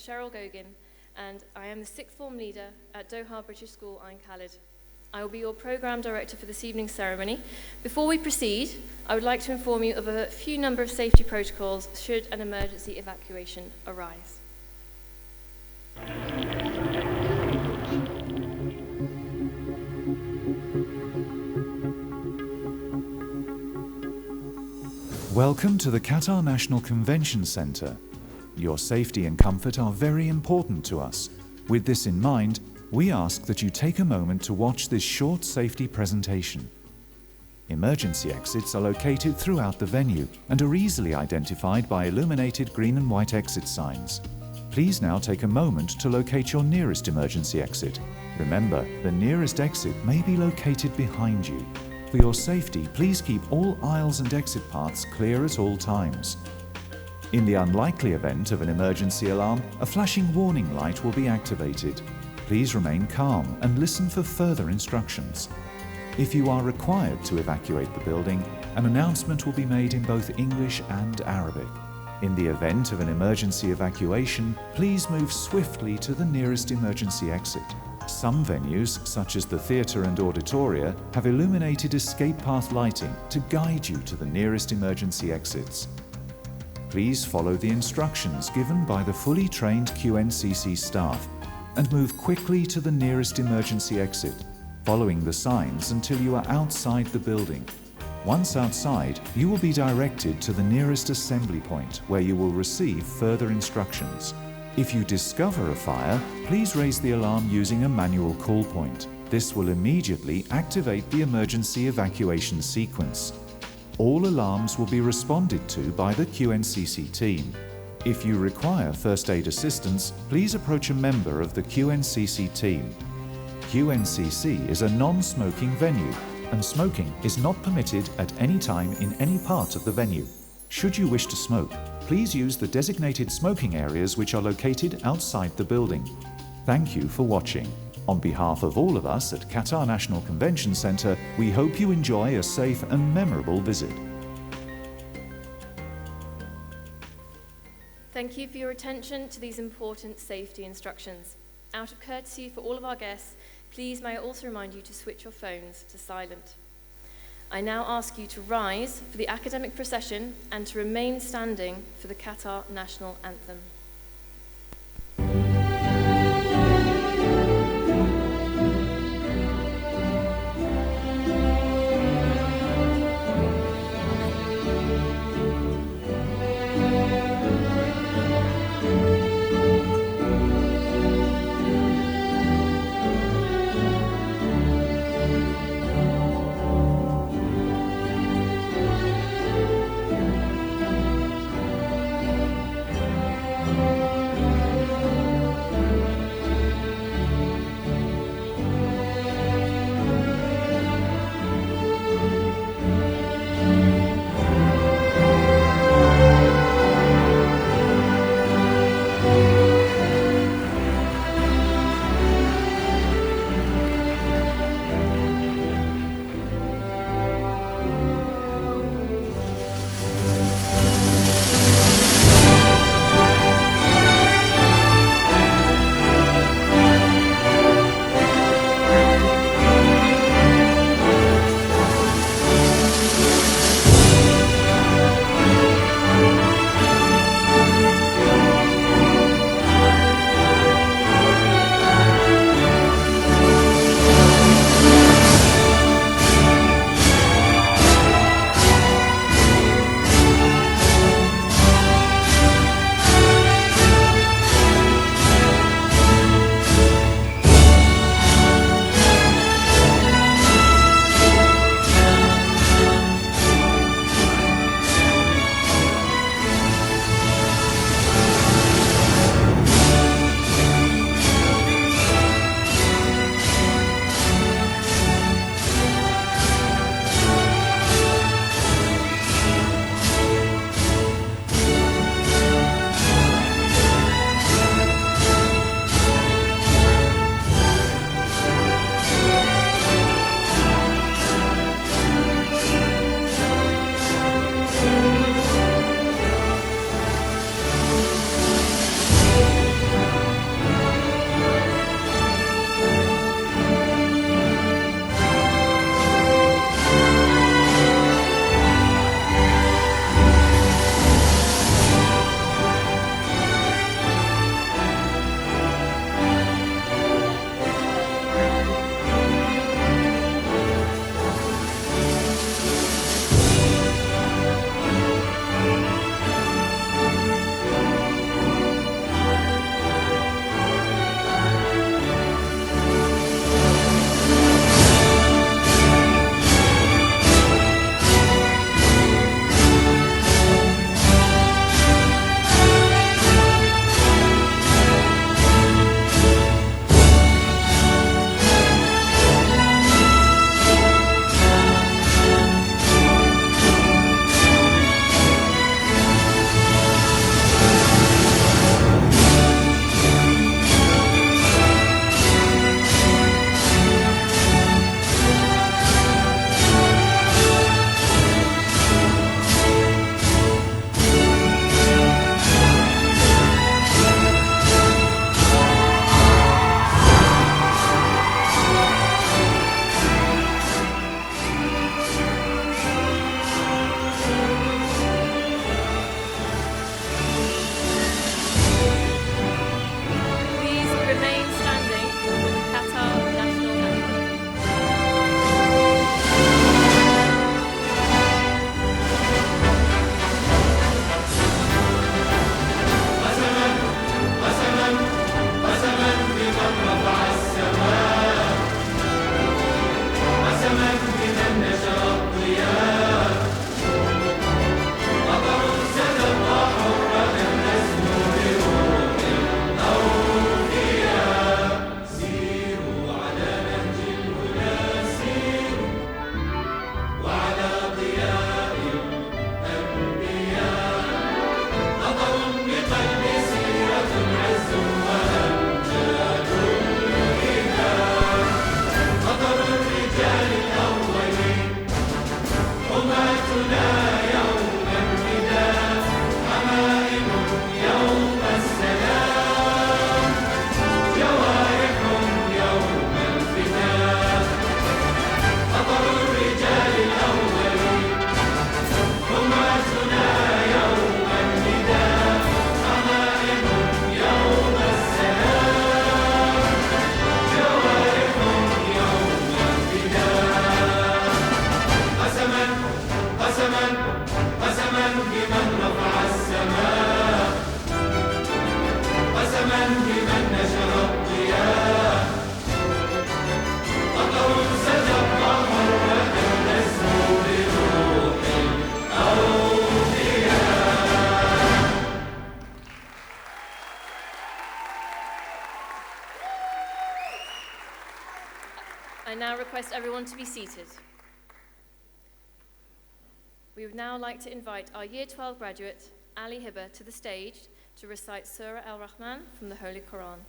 Cheryl Gogin, and I am the sixth form leader at Doha British School, Ain Khaled. I will be your programme director for this evening's ceremony. Before we proceed, I would like to inform you of a few number of safety protocols should an emergency evacuation arise. Welcome to the Qatar National Convention Centre. Your safety and comfort are very important to us. With this in mind, we ask that you take a moment to watch this short safety presentation. Emergency exits are located throughout the venue and are easily identified by illuminated green and white exit signs. Please now take a moment to locate your nearest emergency exit. Remember, the nearest exit may be located behind you. For your safety, please keep all aisles and exit paths clear at all times. In the unlikely event of an emergency alarm, a flashing warning light will be activated. Please remain calm and listen for further instructions. If you are required to evacuate the building, an announcement will be made in both English and Arabic. In the event of an emergency evacuation, please move swiftly to the nearest emergency exit. Some venues, such as the theatre and auditoria, have illuminated escape path lighting to guide you to the nearest emergency exits. Please follow the instructions given by the fully trained QNCC staff and move quickly to the nearest emergency exit, following the signs until you are outside the building. Once outside, you will be directed to the nearest assembly point where you will receive further instructions. If you discover a fire, please raise the alarm using a manual call point. This will immediately activate the emergency evacuation sequence. All alarms will be responded to by the QNCC team. If you require first aid assistance, please approach a member of the QNCC team. QNCC is a non-smoking venue, and smoking is not permitted at any time in any part of the venue. Should you wish to smoke, please use the designated smoking areas which are located outside the building. Thank you for watching. On behalf of all of us at Qatar National Convention Centre, we hope you enjoy a safe and memorable visit. Thank you for your attention to these important safety instructions. Out of courtesy for all of our guests, please may I also remind you to switch your phones to silent. I now ask you to rise for the academic procession and to remain standing for the Qatar National Anthem. قسما بمن رفع السماء قسما بمن نشر الضياء قطر ستبقى حرة تسمو بروح الأوفياء. I now request everyone to be seated. We would now like to invite our Year 12 graduate, Ali Hibba, to the stage to recite Surah Al-Rahman from the Holy Quran.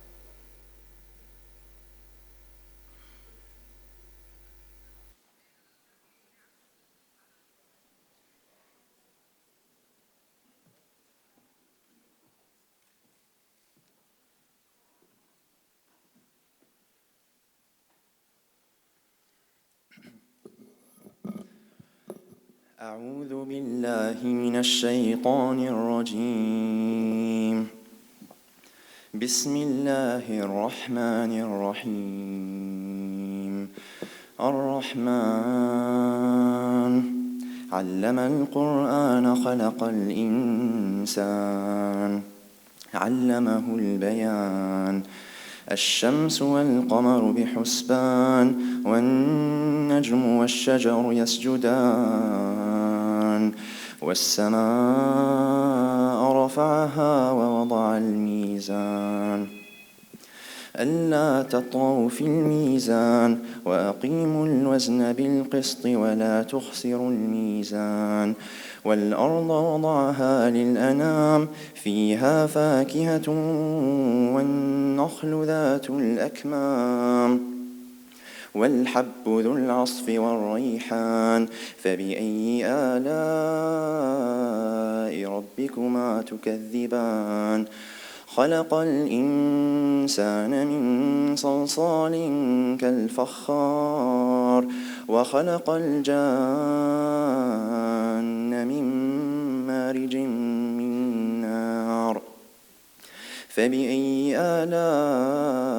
أعوذ بالله من الشيطان الرجيم. بسم الله الرحمن الرحيم. الرحمن علم القرآن خلق الإنسان علمه البيان. الشمس والقمر بحسبان والنجم والشجر يسجدان والسماء رفعها ووضع الميزان ألا تطغوا في الميزان وأقيموا الوزن بالقسط ولا تخسروا الميزان والأرض وضعها للأنام فيها فاكهة والنخل ذات الأكمام والحب ذو العصف والريحان فبأي آلاء ربكما تكذبان خلق الإنسان من صلصال كالفخار وخلق الجان من مارج من نار فبأي آلاء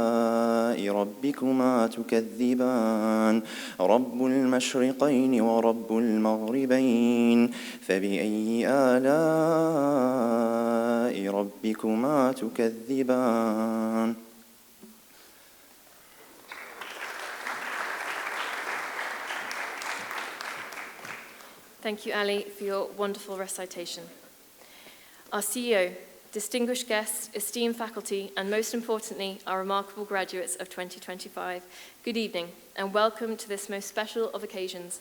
ربكما تكذبان رب المشرقين ورب المغربين فبأي آلاء ربكما تكذبان. Thank you, Ali, for your wonderful recitation. Our CEO, distinguished guests, esteemed faculty, and most importantly, our remarkable graduates of 2025, good evening and welcome to this most special of occasions.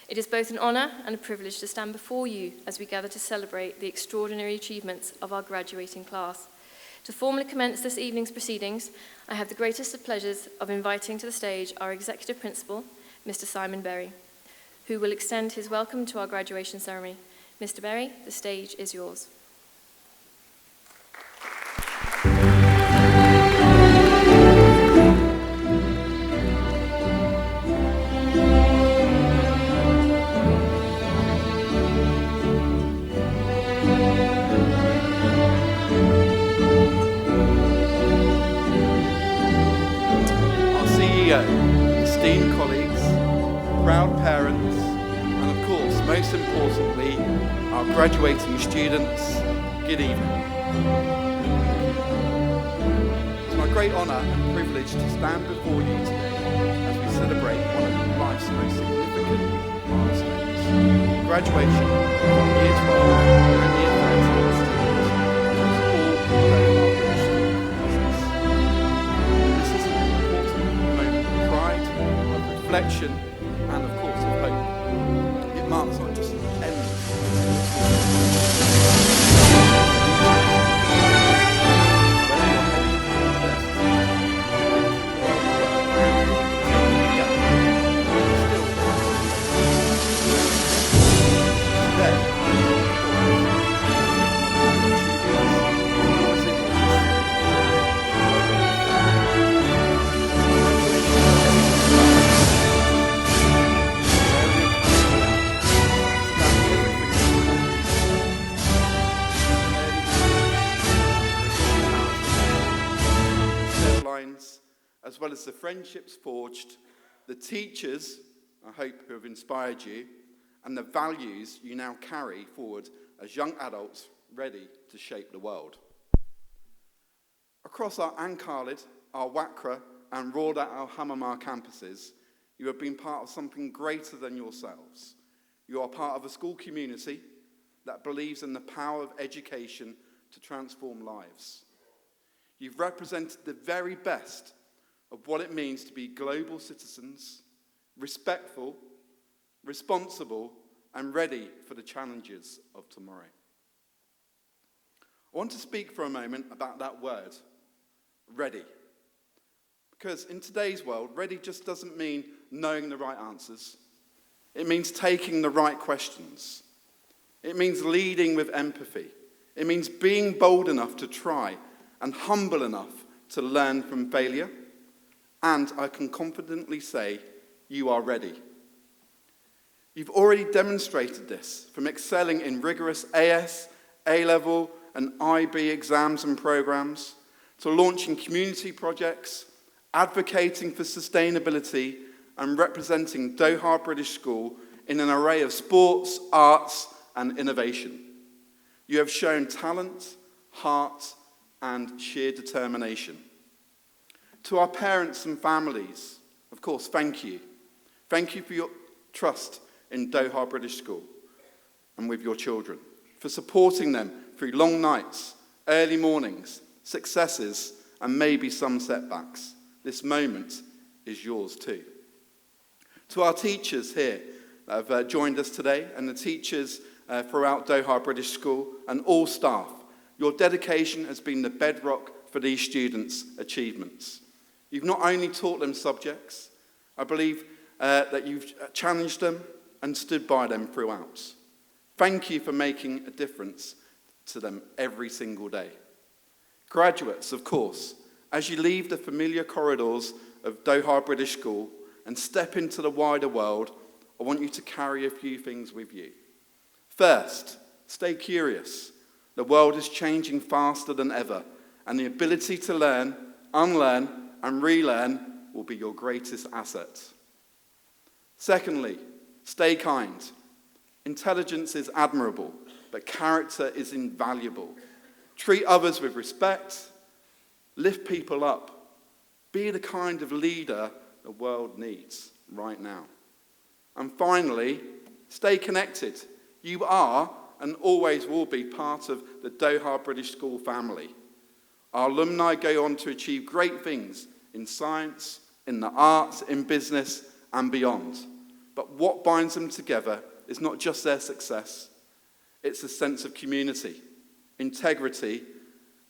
It is both an honour and a privilege to stand before you as we gather to celebrate the extraordinary achievements of our graduating class. To formally commence this evening's proceedings, I have the greatest of pleasures of inviting to the stage our Executive Principal, Mr. Simon Berry, who will extend his welcome to our graduation ceremony. Mr. Berry, the stage is yours. Esteemed colleagues, proud parents, and of course, most importantly, our graduating students, good evening. It's my great honour and privilege to stand before you today as we celebrate one of life's most significant milestones, graduation from Year 12 and Year 13 students across all of our British school campuses. This is an important moment of pride, of reflection, and of course of hope. It marks not just an end as well as the friendships forged, the teachers, I hope, who have inspired you, and the values you now carry forward as young adults ready to shape the world. Across our Ain Khaled, our Wakra, and Rawdat Al Hamama campuses, you have been part of something greater than yourselves. You are part of a school community that believes in the power of education to transform lives. You've represented the very best of what it means to be global citizens, respectful, responsible, and ready for the challenges of tomorrow. I want to speak for a moment about that word, ready. Because in today's world, ready just doesn't mean knowing the right answers. It means taking the right questions. It means leading with empathy. It means being bold enough to try and humble enough to learn from failure. And I can confidently say, you are ready. You've already demonstrated this from excelling in rigorous AS, A-level, and IB exams and programs, to launching community projects, advocating for sustainability, and representing Doha British School in an array of sports, arts, and innovation. You have shown talent, heart, and sheer determination. To our parents and families, of course, thank you. Thank you for your trust in Doha British School and with your children, for supporting them through long nights, early mornings, successes, and maybe some setbacks. This moment is yours too. To our teachers here that have joined us today, and the teachers throughout Doha British School, and all staff, your dedication has been the bedrock for these students' achievements. You've not only taught them subjects, I believe that you've challenged them and stood by them throughout. Thank you for making a difference to them every single day. Graduates, of course, as you leave the familiar corridors of Doha British School and step into the wider world, I want you to carry a few things with you. First, stay curious. The world is changing faster than ever, and the ability to learn, unlearn, and relearn will be your greatest asset. Secondly, stay kind. Intelligence is admirable, but character is invaluable. Treat others with respect. Lift people up. Be the kind of leader the world needs right now. And finally, stay connected. You are and always will be part of the Doha British School family. Our alumni go on to achieve great things in science, in the arts, in business, and beyond. But what binds them together is not just their success, it's a sense of community, integrity,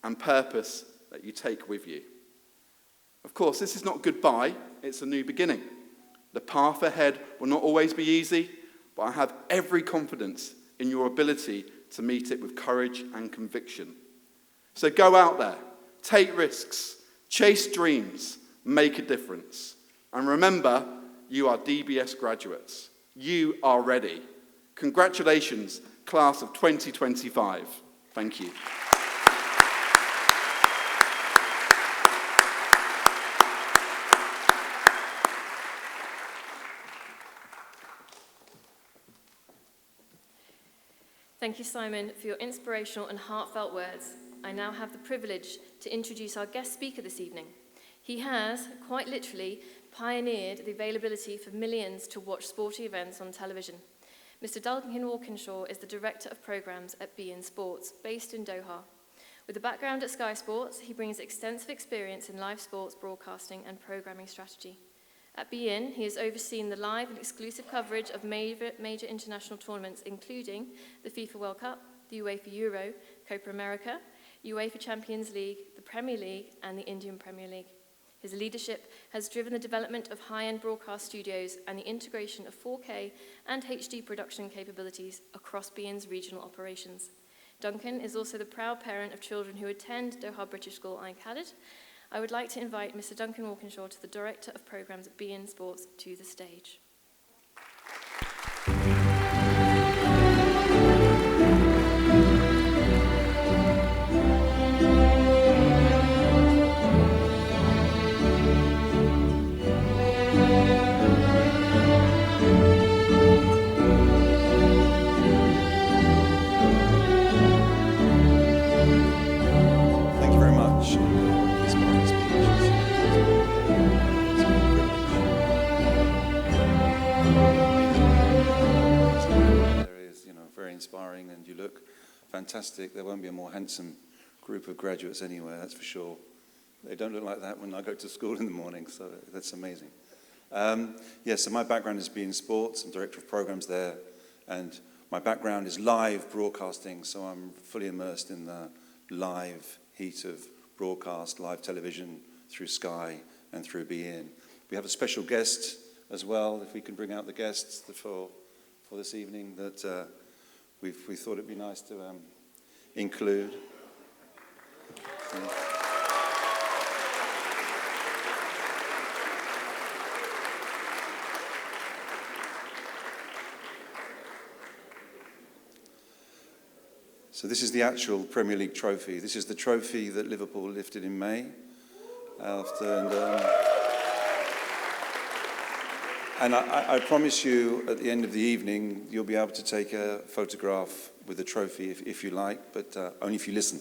and purpose that you take with you. Of course, this is not goodbye, it's a new beginning. The path ahead will not always be easy, but I have every confidence in your ability to meet it with courage and conviction. So go out there, take risks, chase dreams, make a difference. And remember, you are DBS graduates. You are ready. Congratulations, class of 2025. Thank you. Thank you, Simon, for your inspirational and heartfelt words. I now have the privilege to introduce our guest speaker this evening. He has, quite literally, pioneered the availability for millions to watch sporting events on television. Mr. Duncan Walkinshaw is the Director of Programmes at beIN Sports, based in Doha. With a background at Sky Sports, he brings extensive experience in live sports broadcasting and programming strategy. At beIN, he has overseen the live and exclusive coverage of major international tournaments, including the FIFA World Cup, the UEFA Euro, Copa America, UEFA Champions League, the Premier League, and the Indian Premier League. His leadership has driven the development of high-end broadcast studios and the integration of 4K and HD production capabilities across beIN's regional operations. Duncan is also the proud parent of children who attend Doha British School, Ain Khaled. I would like to invite Mr. Duncan Walkinshaw, to the Director of Programmes at beIN Sports, to the stage. and you look fantastic. There won't be a more handsome group of graduates anywhere, that's for sure. They don't look like that when I go to school in the morning, so that's amazing. So my background has been sports. I'm director of programs there, and my background is live broadcasting, so I'm fully immersed in the live heat of broadcast, live television through Sky and through beIN. We have a special guest as well, if we can bring out the guests for this evening that we thought it'd be nice to include. So this is the actual Premier League trophy. This is the trophy that Liverpool lifted in May. And I promise you, at the end of the evening, you'll be able to take a photograph with the trophy if you like, but only if you listen.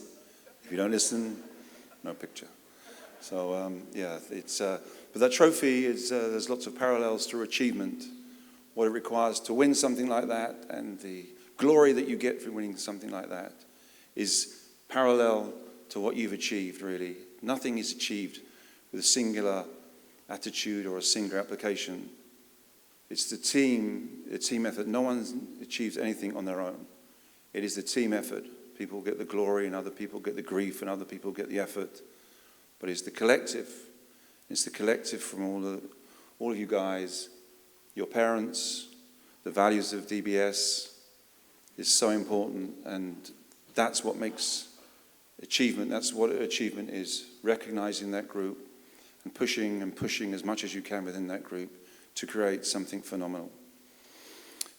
If you don't listen, no picture. So but that trophy is there's lots of parallels to achievement, what it requires to win something like that, and the glory that you get from winning something like that is parallel to what you've achieved, really. Nothing is achieved with a singular attitude or a singular application. It's the team effort. No one achieves anything on their own. It is the team effort. People get the glory and other people get the grief and other people get the effort. But it's the collective. It's the collective from all of you guys, your parents, the values of DBS, is so important, and that's what makes achievement. That's what achievement is, recognizing that group and pushing as much as you can within that group to create something phenomenal.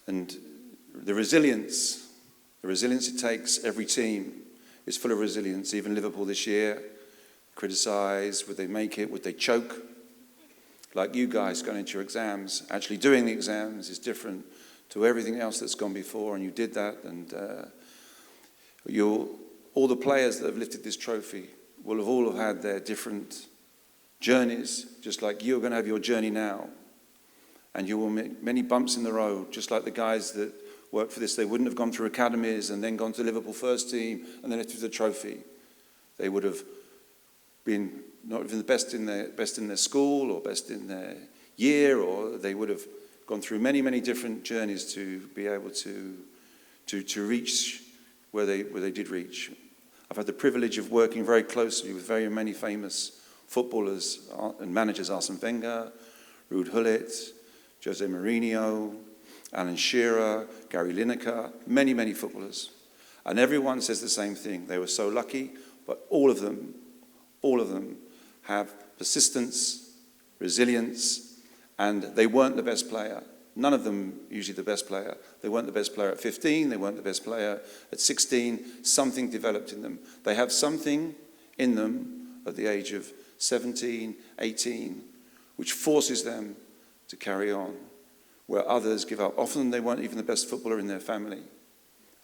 And the resilience it takes, every team is full of resilience. Even Liverpool this year, criticised, would they make it, would they choke? Like you guys going into your exams, actually doing the exams is different to everything else that's gone before, and you did that, and all the players that have lifted this trophy will have all had their different journeys, just like you're going to have your journey now, and you will make many bumps in the road, just like the guys that worked for this. They wouldn't have gone through academies and then gone to Liverpool first team and then lifted the trophy. They would have been not even the best in their school or best in their year, or they would have gone through many, many different journeys to be able to reach where they did reach. I've had the privilege of working very closely with very many famous footballers and managers: Arsene Wenger, Ruud Gullit, Jose Mourinho, Alan Shearer, Gary Lineker, many, many footballers. And everyone says the same thing. They were so lucky, but all of them have persistence, resilience, and they weren't the best player. None of them usually the best player. They weren't the best player at 15, they weren't the best player at 16. Something developed in them. They have something in them at the age of 17, 18, which forces them to carry on, where others give up. Often they weren't even the best footballer in their family.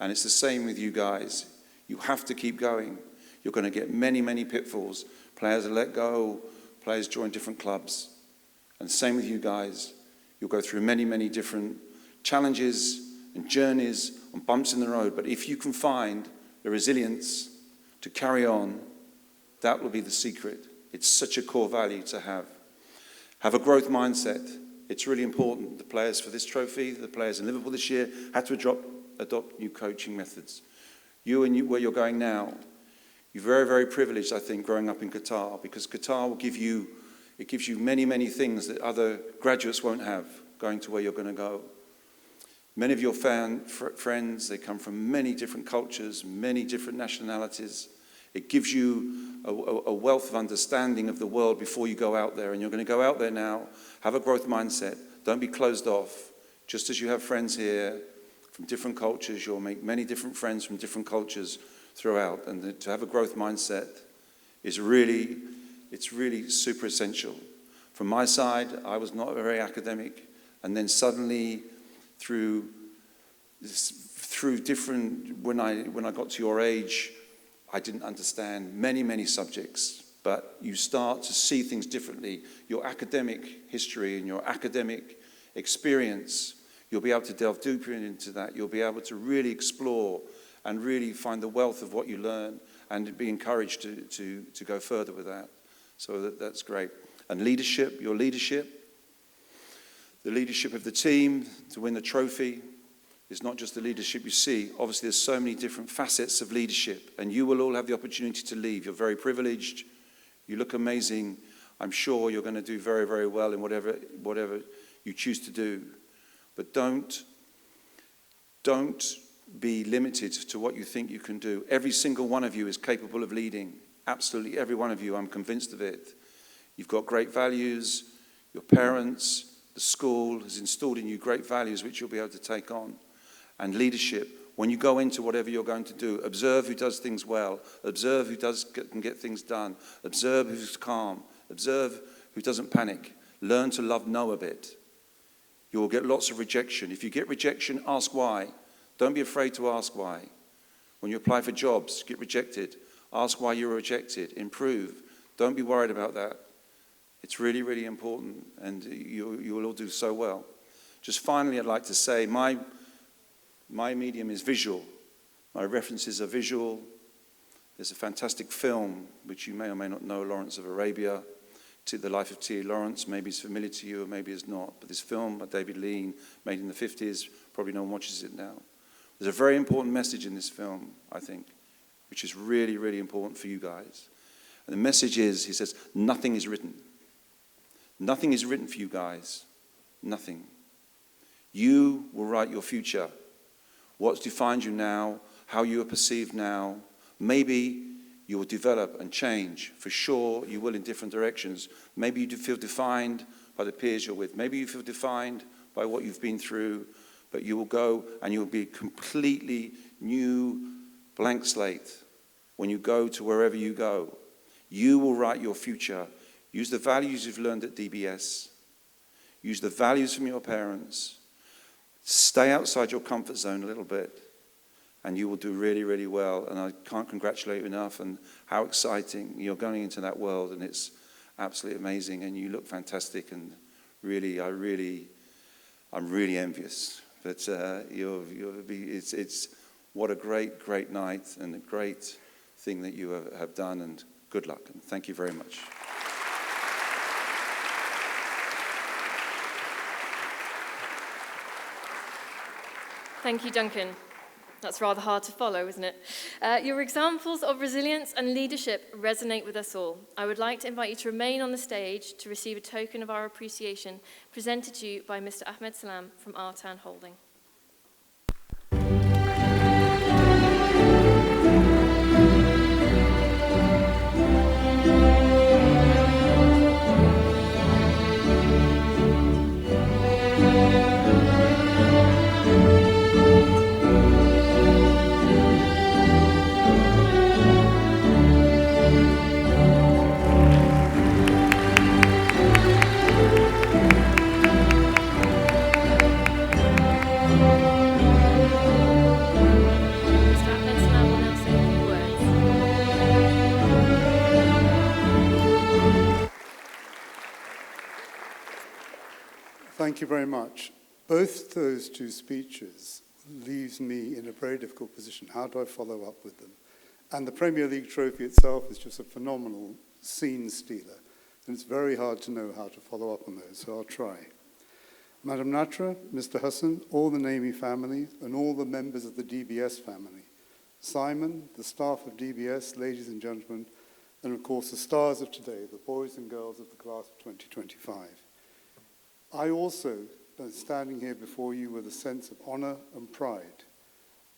And it's the same with you guys. You have to keep going. You're going to get many, many pitfalls. Players will let go, players join different clubs. And same with you guys. You'll go through many, many different challenges and journeys and bumps in the road. But if you can find the resilience to carry on, that will be the secret. It's such a core value to have. Have a growth mindset. It's really important. The players for this trophy, the players in Liverpool this year, had to adopt new coaching methods. Where you're going now, you're very, very privileged, I think, growing up in Qatar, because Qatar will give you many, many things that other graduates won't have, going to where you're going to go. Many of your friends, they come from many different cultures, many different nationalities. It gives you a wealth of understanding of the world before you go out there. And you're going to go out there now, have a growth mindset. Don't be closed off. Just as you have friends here from different cultures, you'll make many different friends from different cultures throughout. And to have a growth mindset is really super essential. From my side, I was not very academic, and then suddenly through different, when I got to your age, I didn't understand many, many subjects, but you start to see things differently. Your academic history and your academic experience, you'll be able to delve deeper into that. You'll be able to really explore and really find the wealth of what you learn and be encouraged to go further with that. So that's great. And leadership, your leadership, the leadership of the team to win the trophy is not just the leadership you see. Obviously, there's so many different facets of leadership, and you will all have the opportunity to lead. You're very privileged. You look amazing. I'm sure you're going to do very, very well in whatever you choose to do. But don't be limited to what you think you can do. Every single one of you is capable of leading. Absolutely every one of you, I'm convinced of it. You've got great values. Your parents, the school has installed in you great values which you'll be able to take on. And leadership, when you go into whatever you're going to do, observe who does things well. Observe who can get things done. Observe who's calm. Observe who doesn't panic. Learn to love no a bit. You will get lots of rejection. If you get rejection, ask why. Don't be afraid to ask why. When you apply for jobs, get rejected. Ask why you were rejected. Improve. Don't be worried about that. It's really, really important, and you will all do so well. Just finally, I'd like to say my medium is visual. My references are visual. There's a fantastic film, which you may or may not know, Lawrence of Arabia, The Life of T.A. Lawrence. Maybe it's familiar to you, or maybe it's not. But this film by David Lean, made in the 50s, probably no one watches it now. There's a very important message in this film, I think, which is really, really important for you guys. And the message is, he says, nothing is written. Nothing is written for you guys. Nothing. You will write your future. What's defined you now, how you are perceived now. Maybe you will develop and change. For sure, you will in different directions. Maybe you feel defined by the peers you're with. Maybe you feel defined by what you've been through. But you will go and you'll be a completely new blank slate when you go to wherever you go. You will write your future. Use the values you've learned at DBS. Use the values from your parents. Stay outside your comfort zone a little bit, and you will do really, really well. And I can't congratulate you enough on how exciting you're going into that world, and it's absolutely amazing, and you look fantastic, and really, I'm really envious. But it's what a great, great night, and a great thing that you have done, and good luck, and thank you very much. Thank you, Duncan. That's rather hard to follow, isn't it? Your examples of resilience and leadership resonate with us all. I would like to invite you to remain on the stage to receive a token of our appreciation presented to you by Mr. Ahmed Salam from Artan Holding. Thank you very much. Both those two speeches leaves me in a very difficult position. How do I follow up with them? And the Premier League trophy itself is just a phenomenal scene stealer. And it's very hard to know how to follow up on those, so I'll try. Madam Natra, Mr. Hassan, all the Naimi family, and all the members of the DBS family. Simon, the staff of DBS, ladies and gentlemen, and of course the stars of today, the boys and girls of the class of 2025. I also am standing here before you with a sense of honor and pride.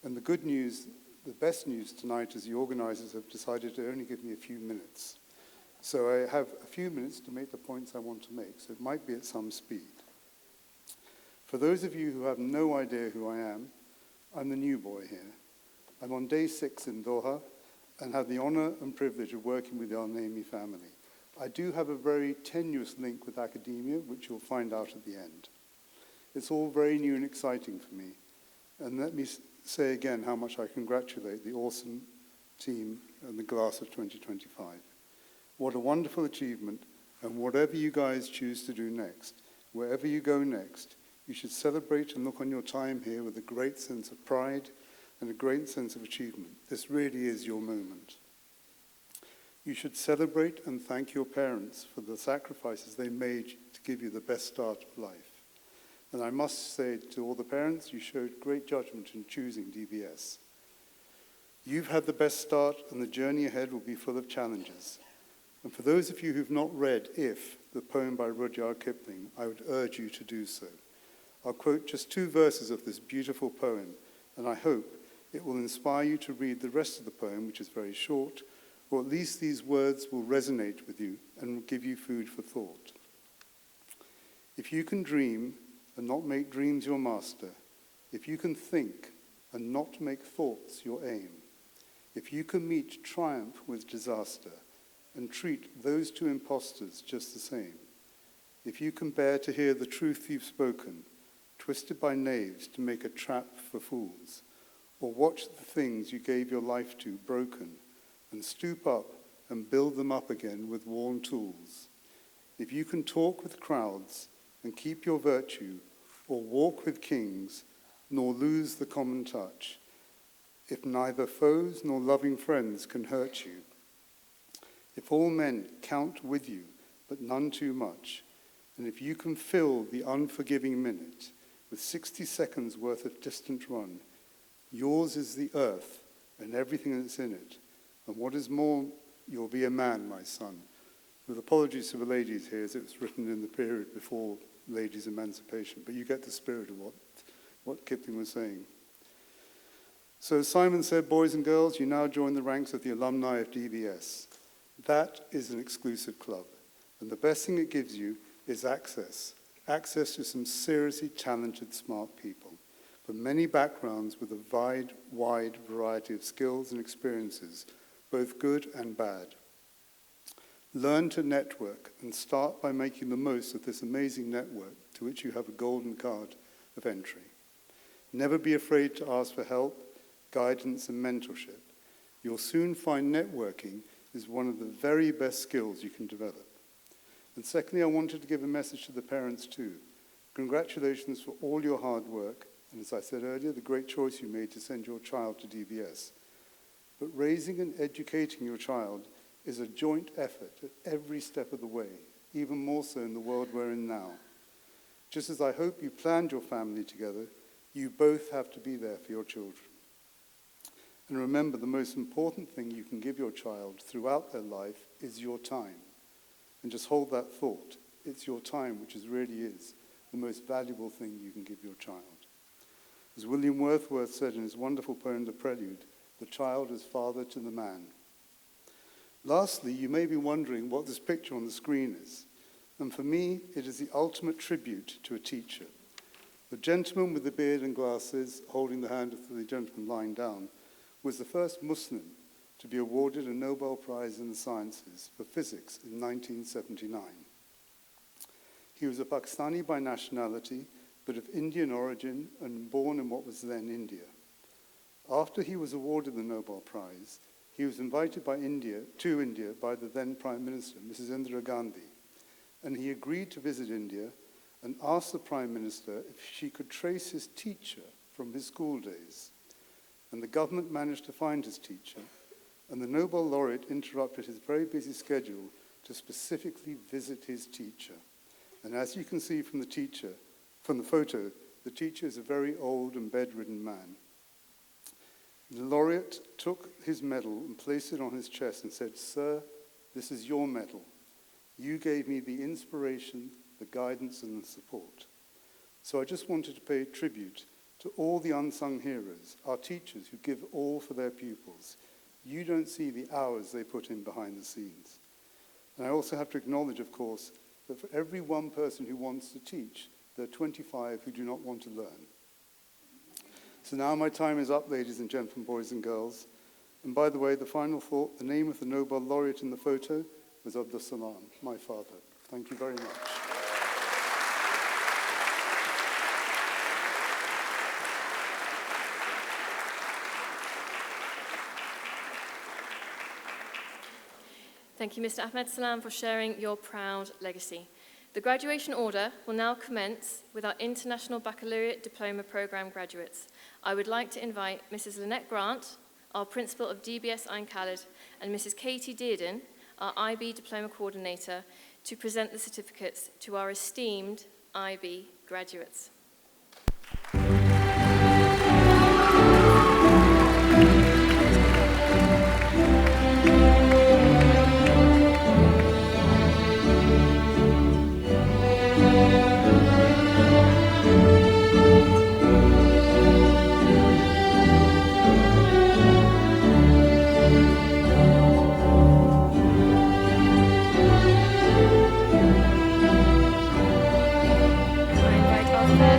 And the good news, the best news tonight is the organizers have decided to only give me a few minutes. So I have a few minutes to make the points I want to make, so it might be at some speed. For those of you who have no idea who I am, I'm the new boy here. I'm on day 6 in Doha and have the honor and privilege of working with the Al Naimi family. I do have a very tenuous link with academia, which you'll find out at the end. It's all very new and exciting for me. And let me say again how much I congratulate the awesome team and the class of 2025. What a wonderful achievement, and whatever you guys choose to do next, wherever you go next, you should celebrate and look on your time here with a great sense of pride and a great sense of achievement. This really is your moment. You should celebrate and thank your parents for the sacrifices they made to give you the best start of life. And I must say to all the parents, you showed great judgment in choosing DBS. You've had the best start, and the journey ahead will be full of challenges. And for those of you who've not read If, the poem by Rudyard Kipling, I would urge you to do so. I'll quote just 2 verses of this beautiful poem, and I hope it will inspire you to read the rest of the poem, which is very short, or at least these words will resonate with you and will give you food for thought. If you can dream and not make dreams your master, if you can think and not make thoughts your aim, if you can meet triumph with disaster and treat those 2 impostors just the same, if you can bear to hear the truth you've spoken, twisted by knaves to make a trap for fools, or watch the things you gave your life to broken, and stoop up and build them up again with worn tools, if you can talk with crowds and keep your virtue, or walk with kings, nor lose the common touch, if neither foes nor loving friends can hurt you, if all men count with you, but none too much, and if you can fill the unforgiving minute with 60 seconds worth of distant run, yours is the earth and everything that's in it, and what is more, you'll be a man, my son. With apologies to the ladies here, as it was written in the period before ladies' emancipation, but you get the spirit of what Kipling was saying. So as Simon said, boys and girls, you now join the ranks of the alumni of DBS. That is an exclusive club, and the best thing it gives you is access to some seriously talented, smart people from many backgrounds with a wide variety of skills and experiences, both good and bad. Learn to network and start by making the most of this amazing network to which you have a golden card of entry. Never be afraid to ask for help, guidance, and mentorship. You'll soon find networking is one of the very best skills you can develop. And secondly, I wanted to give a message to the parents too. Congratulations for all your hard work, and as I said earlier, the great choice you made to send your child to DBS. But raising and educating your child is a joint effort at every step of the way, even more so in the world we're in now. Just as I hope you planned your family together, you both have to be there for your children. And remember, the most important thing you can give your child throughout their life is your time. And just hold that thought. It's your time, which really is the most valuable thing you can give your child. As William Wordsworth said in his wonderful poem, The Prelude, the child is father to the man. Lastly, you may be wondering what this picture on the screen is. And for me, it is the ultimate tribute to a teacher. The gentleman with the beard and glasses, holding the hand of the gentleman lying down, was the first Muslim to be awarded a Nobel Prize in the Sciences for physics in 1979. He was a Pakistani by nationality, but of Indian origin and born in what was then India. After he was awarded the Nobel Prize, he was invited to India by the then Prime Minister, Mrs. Indira Gandhi, and he agreed to visit India and asked the Prime Minister if she could trace his teacher from his school days. And the government managed to find his teacher, and the Nobel laureate interrupted his very busy schedule to specifically visit his teacher. And as you can see from the photo, the teacher is a very old and bedridden man. The laureate took his medal and placed it on his chest and said, "Sir, this is your medal. You gave me the inspiration, the guidance, and the support." So I just wanted to pay tribute to all the unsung heroes, our teachers who give all for their pupils. You don't see the hours they put in behind the scenes. And I also have to acknowledge, of course, that for every one person who wants to teach, there are 25 who do not want to learn. So now my time is up, ladies and gentlemen, boys and girls. And by the way, the final thought, the name of the Nobel laureate in the photo was Abdus Salam, my father. Thank you very much. Thank you, Mr. Ahmed Salam, for sharing your proud legacy. The graduation order will now commence with our International Baccalaureate Diploma Programme graduates. I would like to invite Mrs. Lynette Grant, our Principal of DBS Ain Khaled, and Mrs. Katie Dearden, our IB Diploma Coordinator, to present the certificates to our esteemed IB graduates. I invite our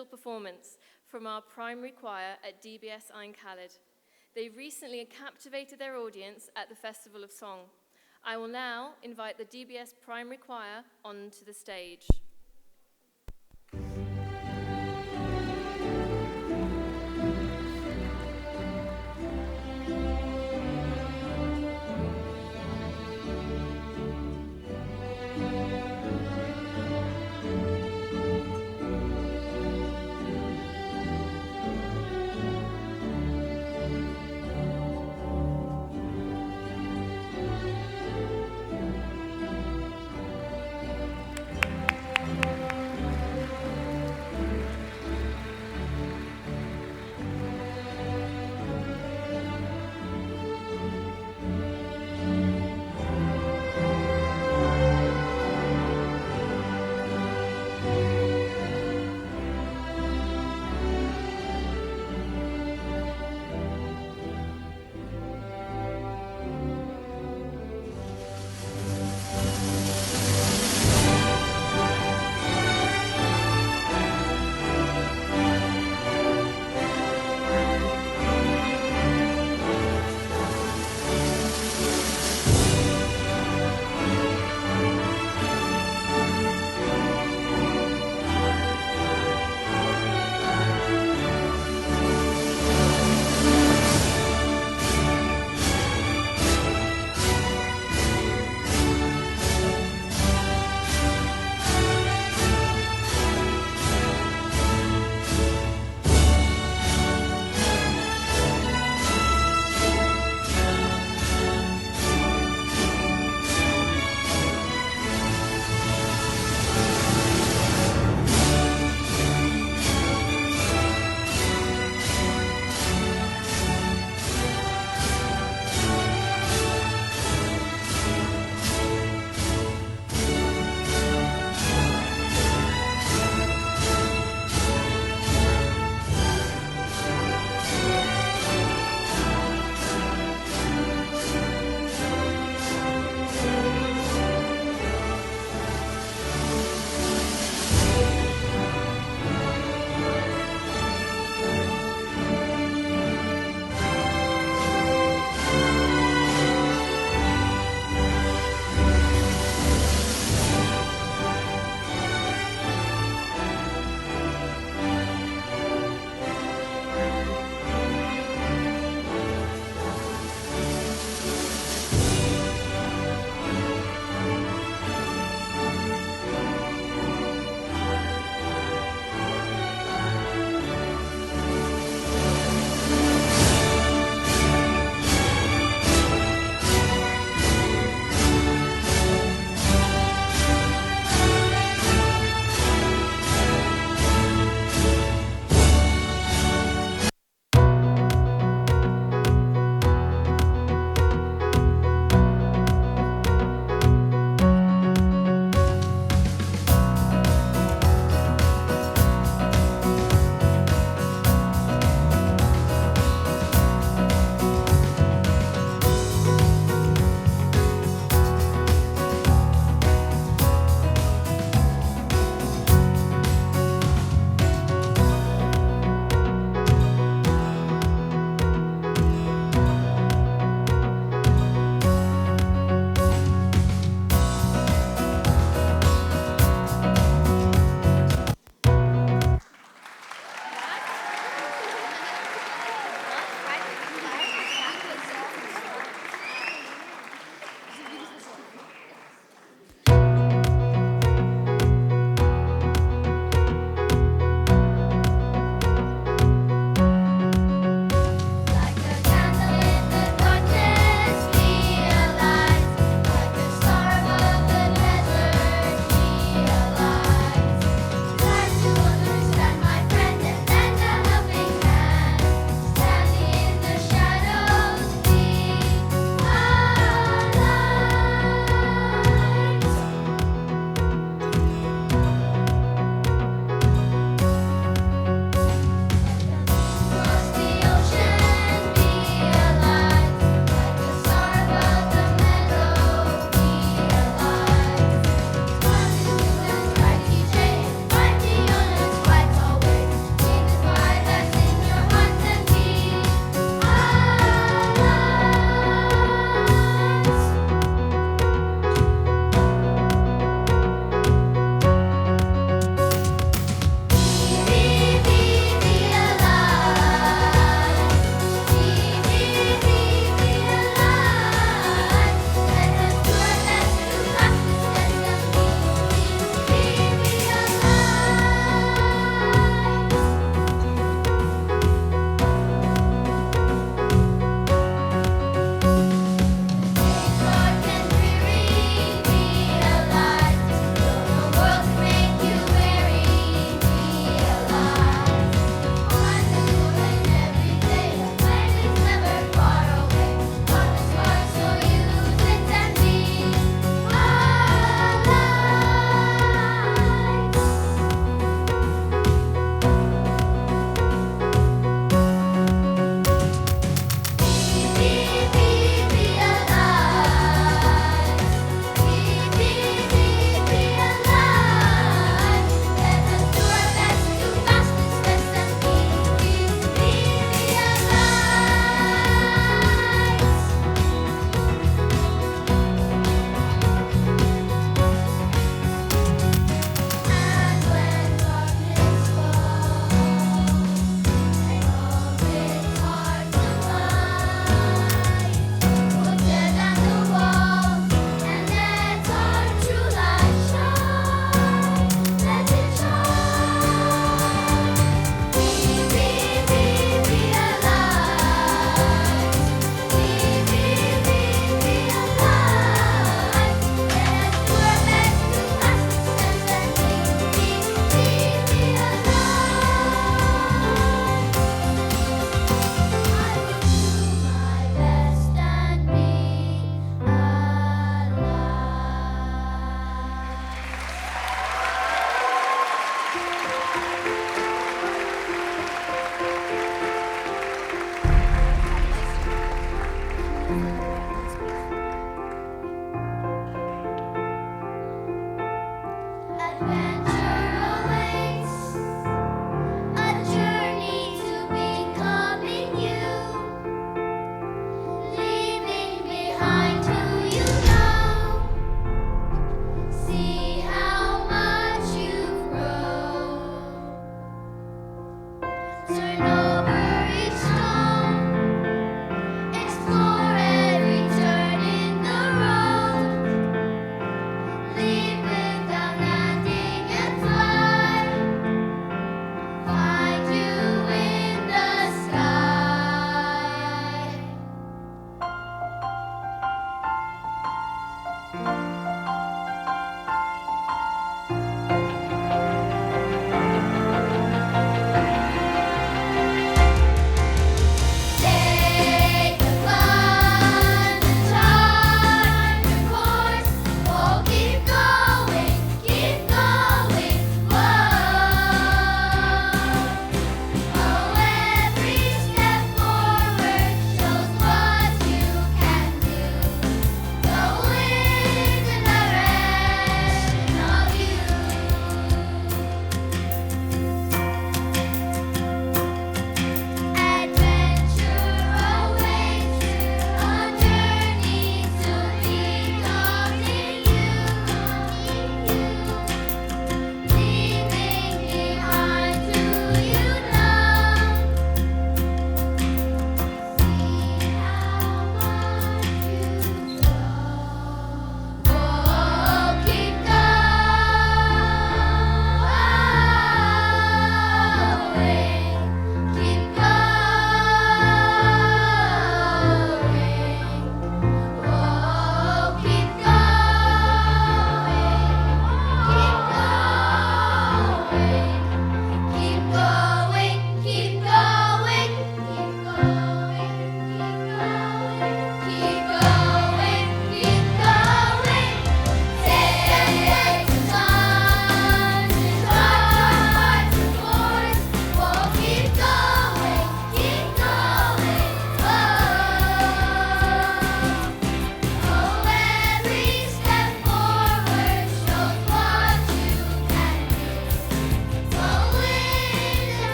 special performance from our primary choir at DBS Ain Khaled. They recently captivated their audience at the Festival of Song. I will now invite the DBS primary choir onto the stage.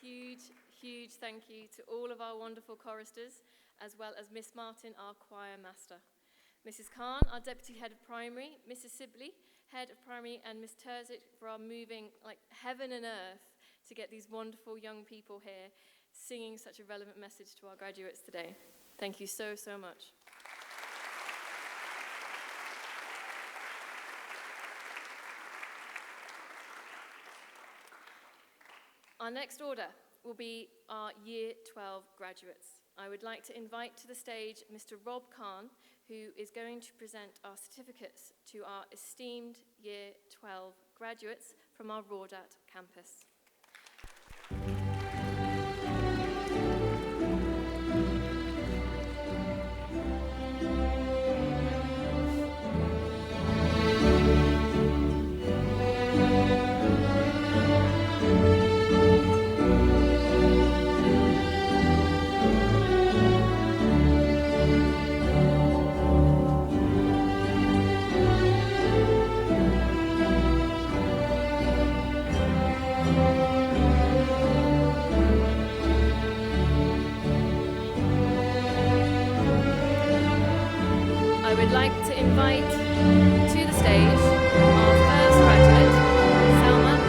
huge thank you to all of our wonderful choristers, as well as Miss Martin, our choir master. Mrs. Khan, our Deputy Head of Primary, Mrs. Sibley, Head of Primary, and Miss Terzic for our moving like heaven and earth to get these wonderful young people here singing such a relevant message to our graduates today. Thank you so much. Our next order will be our Year 12 graduates. I would like to invite to the stage Mr. Rob Khan, who is going to present our certificates to our esteemed Year 12 graduates from our Rawdat campus. Invite to the stage our first graduate, Salman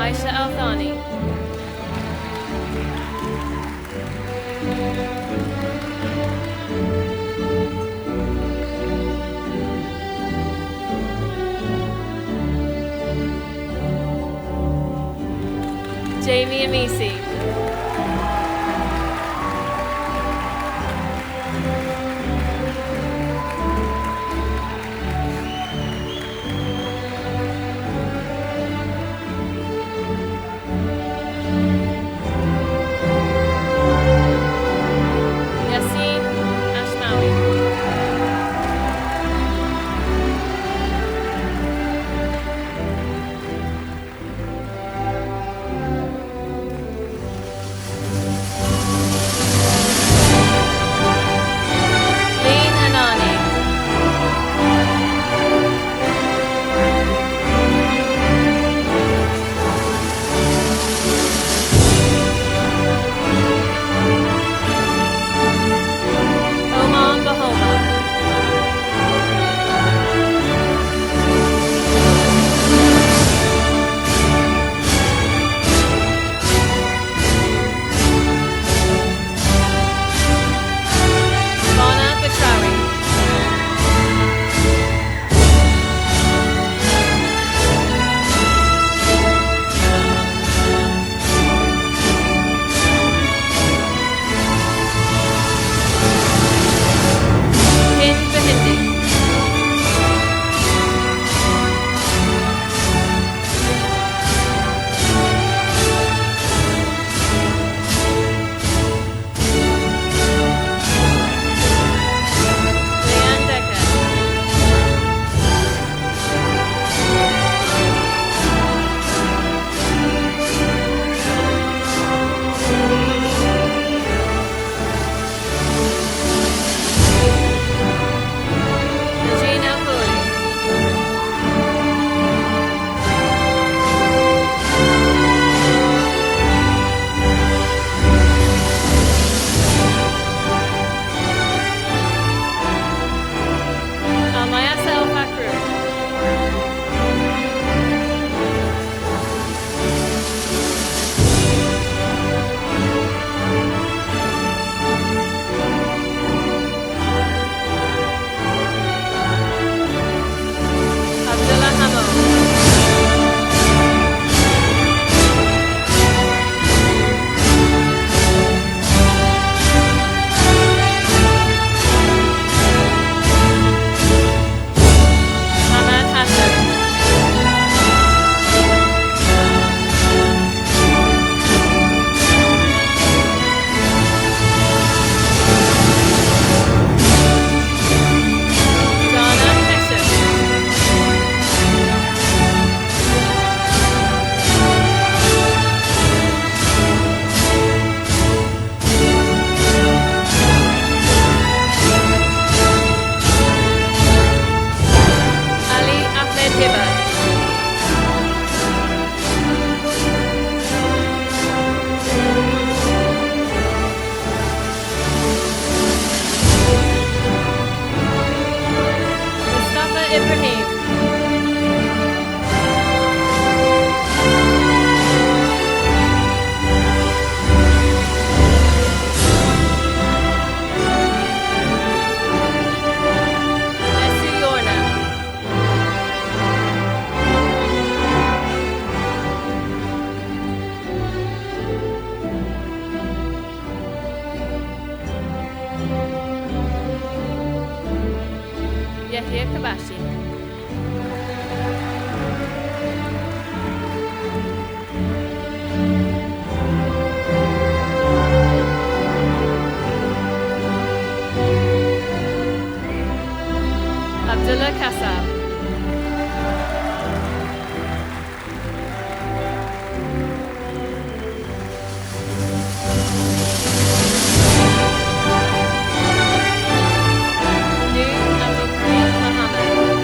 Aisha Al Thani. Jamie Amisi. Yassine Ashmawi. Leen Anani. Oman Bahoma. Lana Batrawi. Hind Bahindi. Leanne Decker. Regina Foley. Almayasa El Fakru. Abdullah Hamo. Hamad Hassan. Donna Hesham. Ali Ahmed Hiba. Mustafa Ibrahim. Messi Yorna. Yahya Kabashi. Abdullah Kassab. New Abdul Karim Mohammed.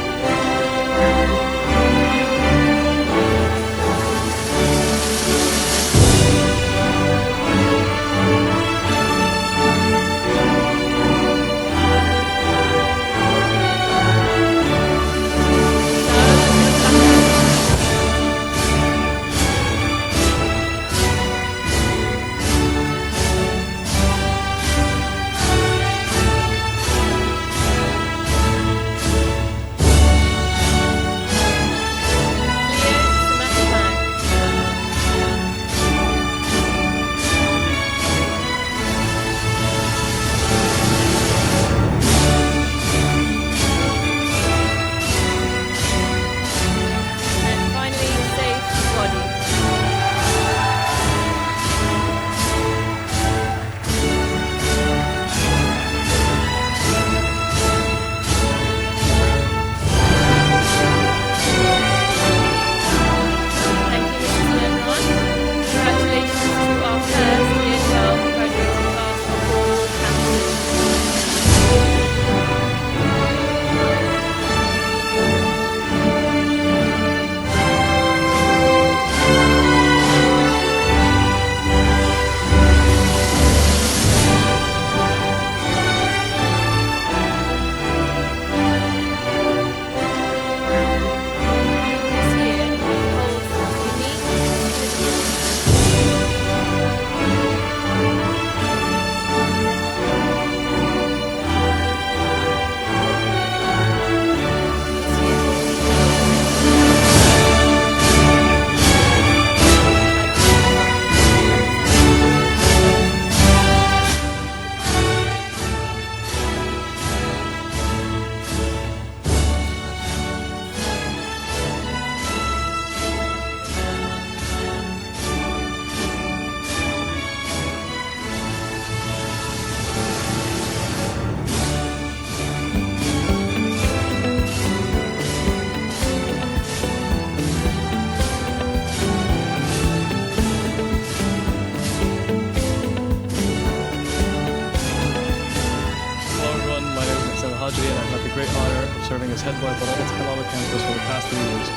as head boy of the Rawdat Al Hamama campus for the past 3 years.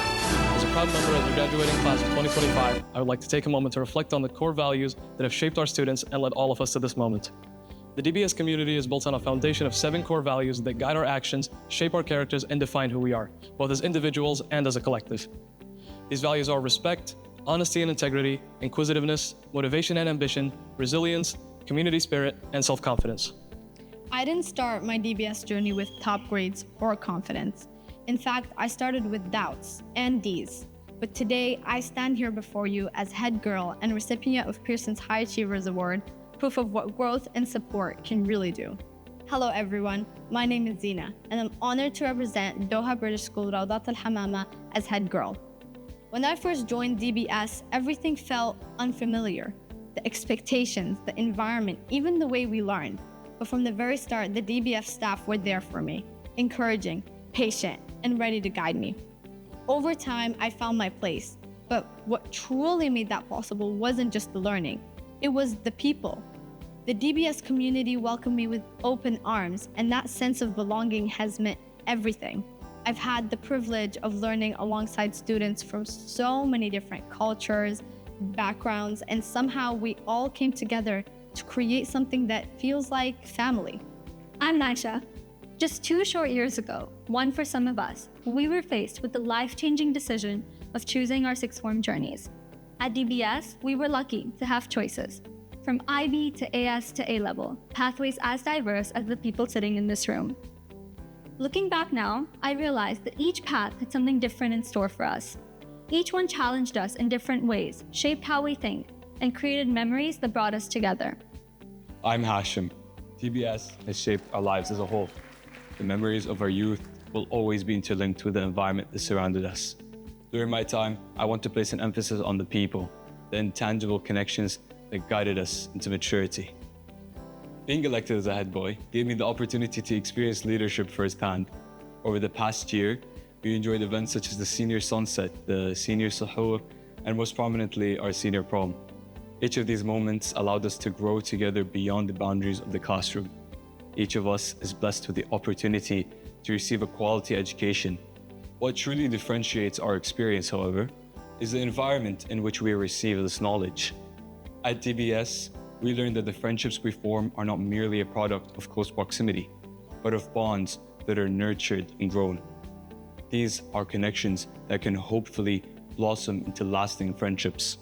As a proud member of the graduating class of 2025, I would like to take a moment to reflect on the core values that have shaped our students and led all of us to this moment. The DBS community is built on a foundation of 7 core values that guide our actions, shape our characters, and define who we are, both as individuals and as a collective. These values are respect, honesty and integrity, inquisitiveness, motivation and ambition, resilience, community spirit, and self-confidence. I didn't start my DBS journey with top grades or confidence. In fact, I started with doubts and D's. But today, I stand here before you as head girl and recipient of Pearson's High Achievers Award, proof of what growth and support can really do. Hello everyone, my name is Zina, and I'm honored to represent Doha British School Rawdat Al Hamama as head girl. When I first joined DBS, everything felt unfamiliar. The expectations, the environment, even the way we learned. But from the very start, the DBS staff were there for me, encouraging, patient, and ready to guide me. Over time, I found my place. But what truly made that possible wasn't just the learning. It was the people. The DBS community welcomed me with open arms, and that sense of belonging has meant everything. I've had the privilege of learning alongside students from so many different cultures, backgrounds, and somehow we all came together to create something that feels like family. I'm Naisha. Just 2 short years ago, one for some of us, we were faced with the life-changing decision of choosing our sixth form journeys. At DBS, we were lucky to have choices. From IB to AS to A-level, pathways as diverse as the people sitting in this room. Looking back now, I realized that each path had something different in store for us. Each one challenged us in different ways, shaped how we think, and created memories that brought us together. I'm Hashim. DBS has shaped our lives as a whole. The memories of our youth will always be interlinked with the environment that surrounded us. During my time, I want to place an emphasis on the people, the intangible connections that guided us into maturity. Being elected as a head boy gave me the opportunity to experience leadership firsthand. Over the past year, we enjoyed events such as the Senior Sunset, the Senior Suhoor, and most prominently, our Senior Prom. Each of these moments allowed us to grow together beyond the boundaries of the classroom. Each of us is blessed with the opportunity to receive a quality education. What truly differentiates our experience, however, is the environment in which we receive this knowledge. At DBS, we learned that the friendships we form are not merely a product of close proximity, but of bonds that are nurtured and grown. These are connections that can hopefully blossom into lasting friendships,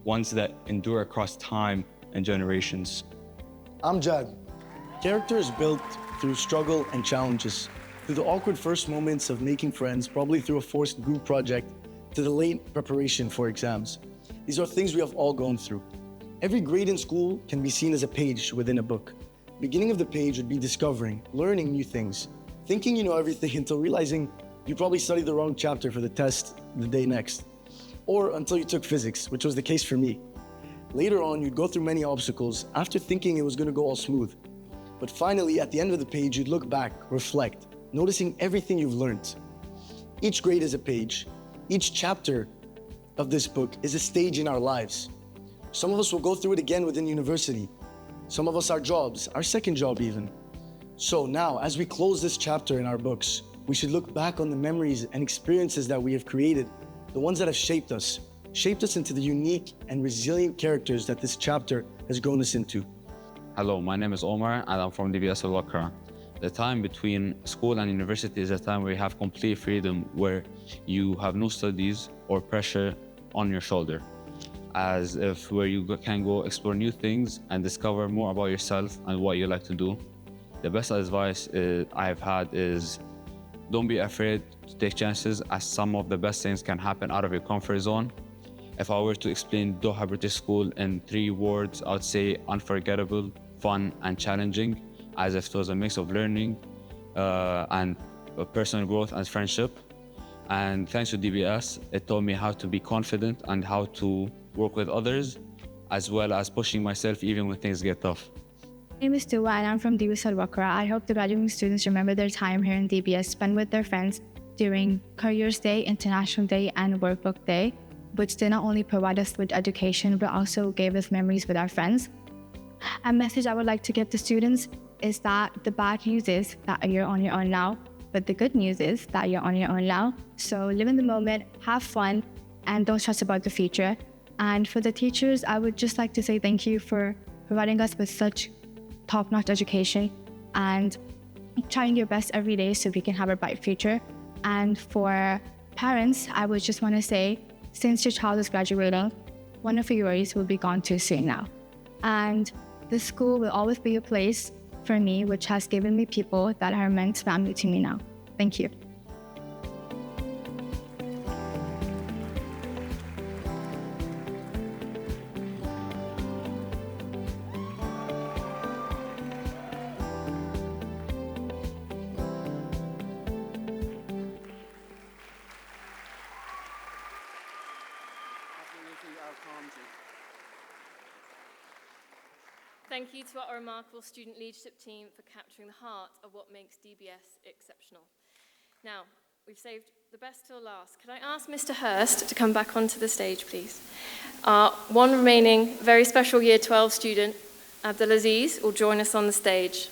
ones that endure across time and generations. I'm Jad. Character is built through struggle and challenges, through the awkward first moments of making friends, probably through a forced group project, to the late preparation for exams. These are things we have all gone through. Every grade in school can be seen as a page within a book. Beginning of the page would be discovering, learning new things, thinking you know everything until realizing you probably studied the wrong chapter for the test the day next. Or until you took physics, which was the case for me. Later on, you'd go through many obstacles after thinking it was going to go all smooth. But finally, at the end of the page, you'd look back, reflect, noticing everything you've learned. Each grade is a page. Each chapter of this book is a stage in our lives. Some of us will go through it again within university. Some of us our jobs, our second job even. So now, as we close this chapter in our books, we should look back on the memories and experiences that we have created, the ones that have shaped us into the unique and resilient characters that this chapter has grown us into. Hello, my name is Omar and I'm from DBS Wakra. The time between school and university is a time where you have complete freedom, where you have no studies or pressure on your shoulder. As if where you can go explore new things and discover more about yourself and what you like to do. The best advice I've had is don't be afraid to take chances, as some of the best things can happen out of your comfort zone. If I were to explain Doha British School in 3 words, I would say unforgettable, fun and challenging, as if it was a mix of learning and personal growth and friendship. And thanks to DBS, it taught me how to be confident and how to work with others, as well as pushing myself even when things get tough. My name is Tuwa and I'm from DBS Wakra. I hope the graduating students remember their time here in DBS spent with their friends during Careers Day, International Day, and Workbook Day, which did not only provide us with education, but also gave us memories with our friends. A message I would like to give to students is that the bad news is that you're on your own now. But the good news is that you're on your own now. So live in the moment, have fun, and don't stress about the future. And for the teachers, I would just like to say thank you for providing us with such top-notch education and trying your best every day so we can have a bright future. And for parents, I would just want to say, since your child is graduating, one of your worries will be gone too soon now. And the school will always be a place for me, which has given me people that are immense family to me now. Thank you. Thank you to our remarkable student leadership team for capturing the heart of what makes DBS exceptional. Now, we've saved the best till last. Could I ask Mr. Hurst to come back onto the stage, please? Our one remaining very special Year 12 student, Abdulaziz, will join us on the stage.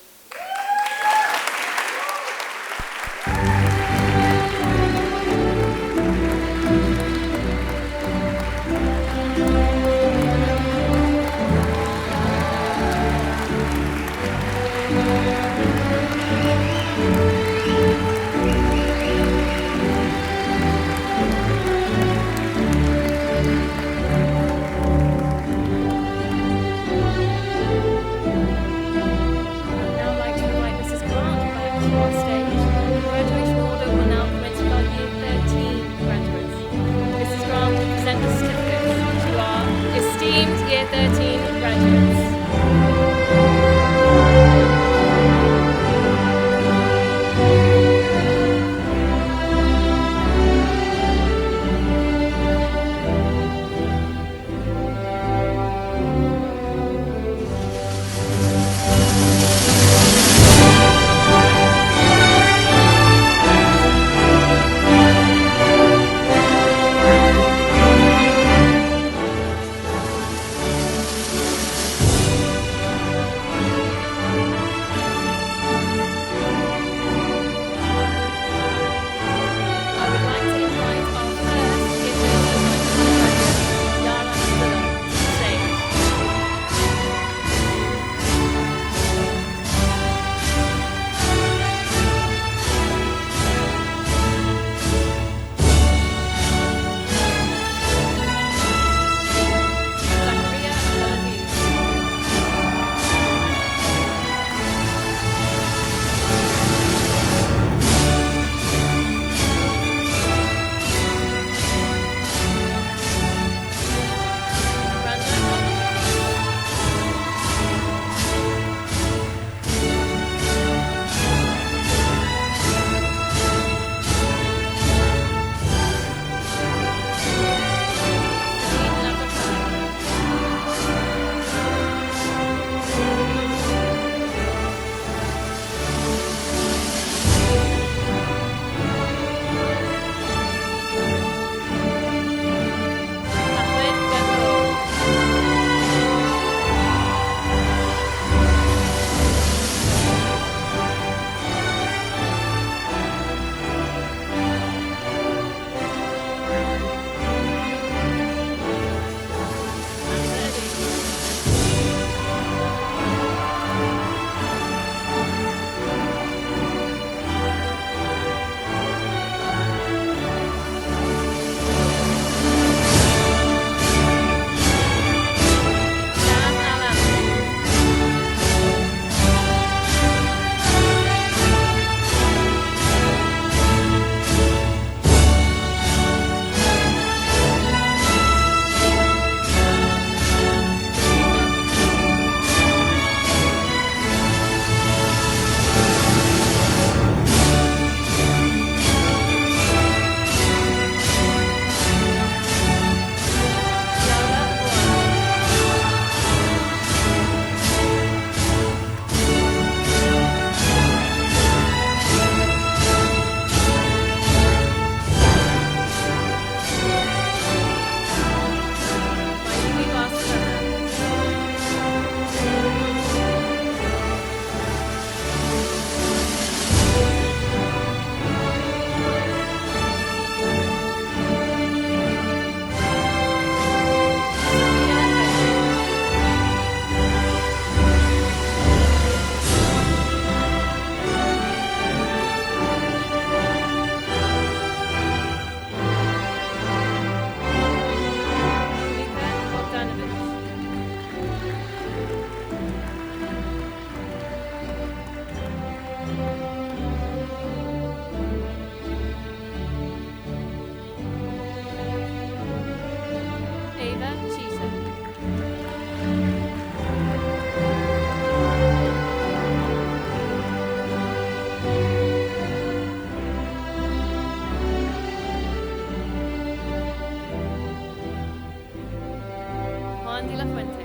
Juan de la Fuente.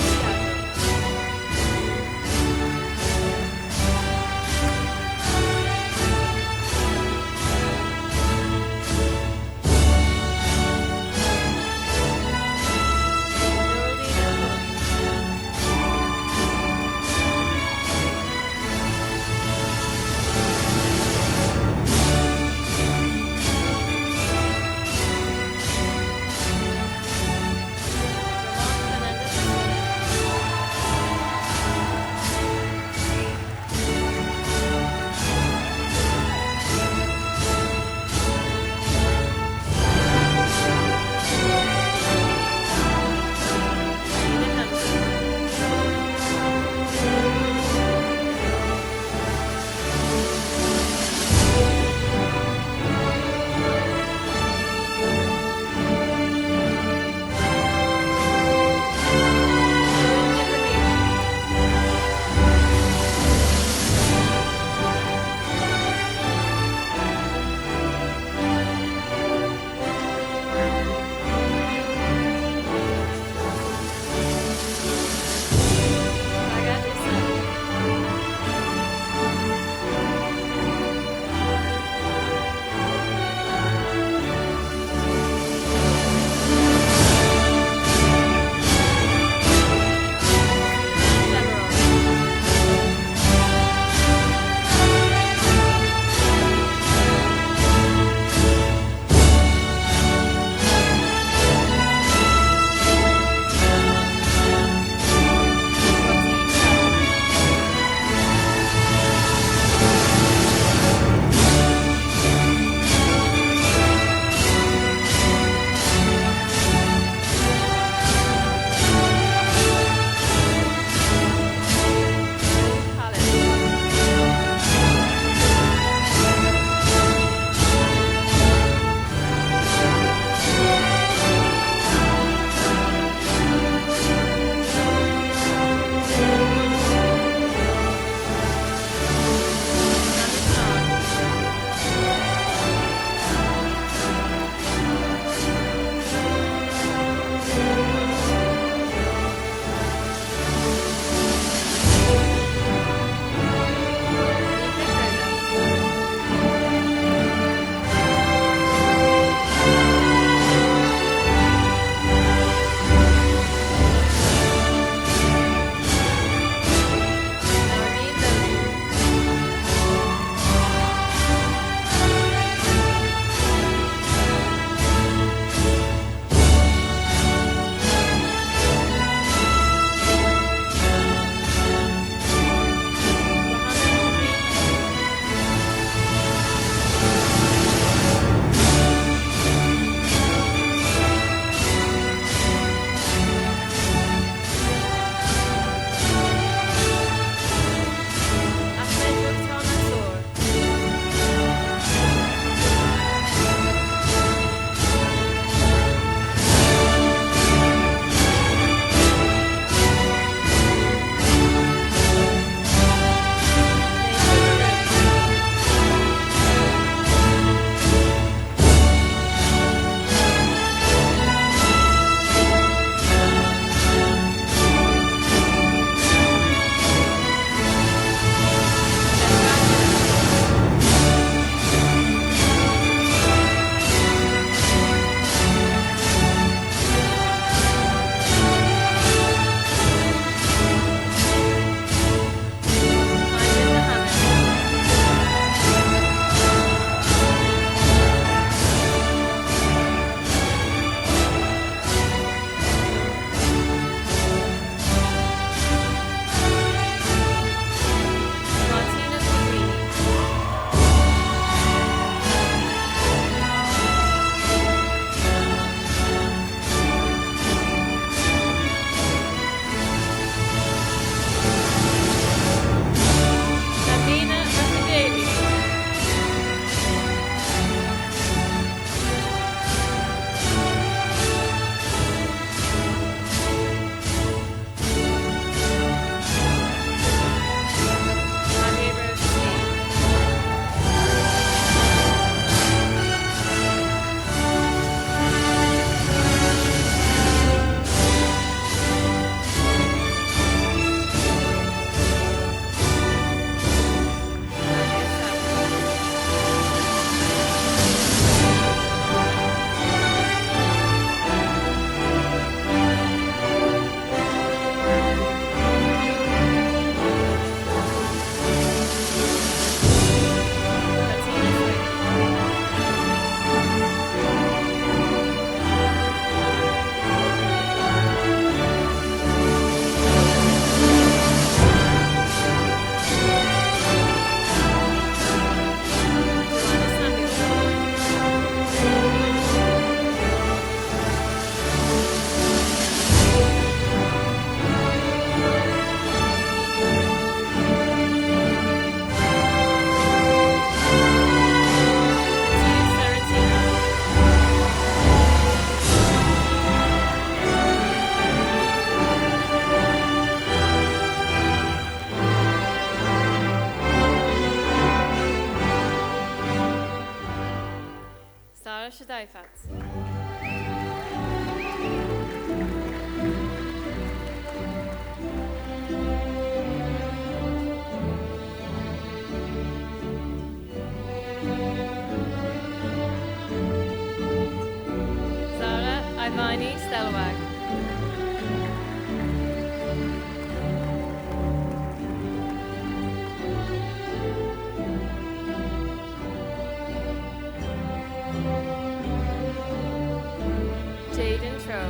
Ultimate ضيفات. Zara Ivani Stelwag. Jaden Tro.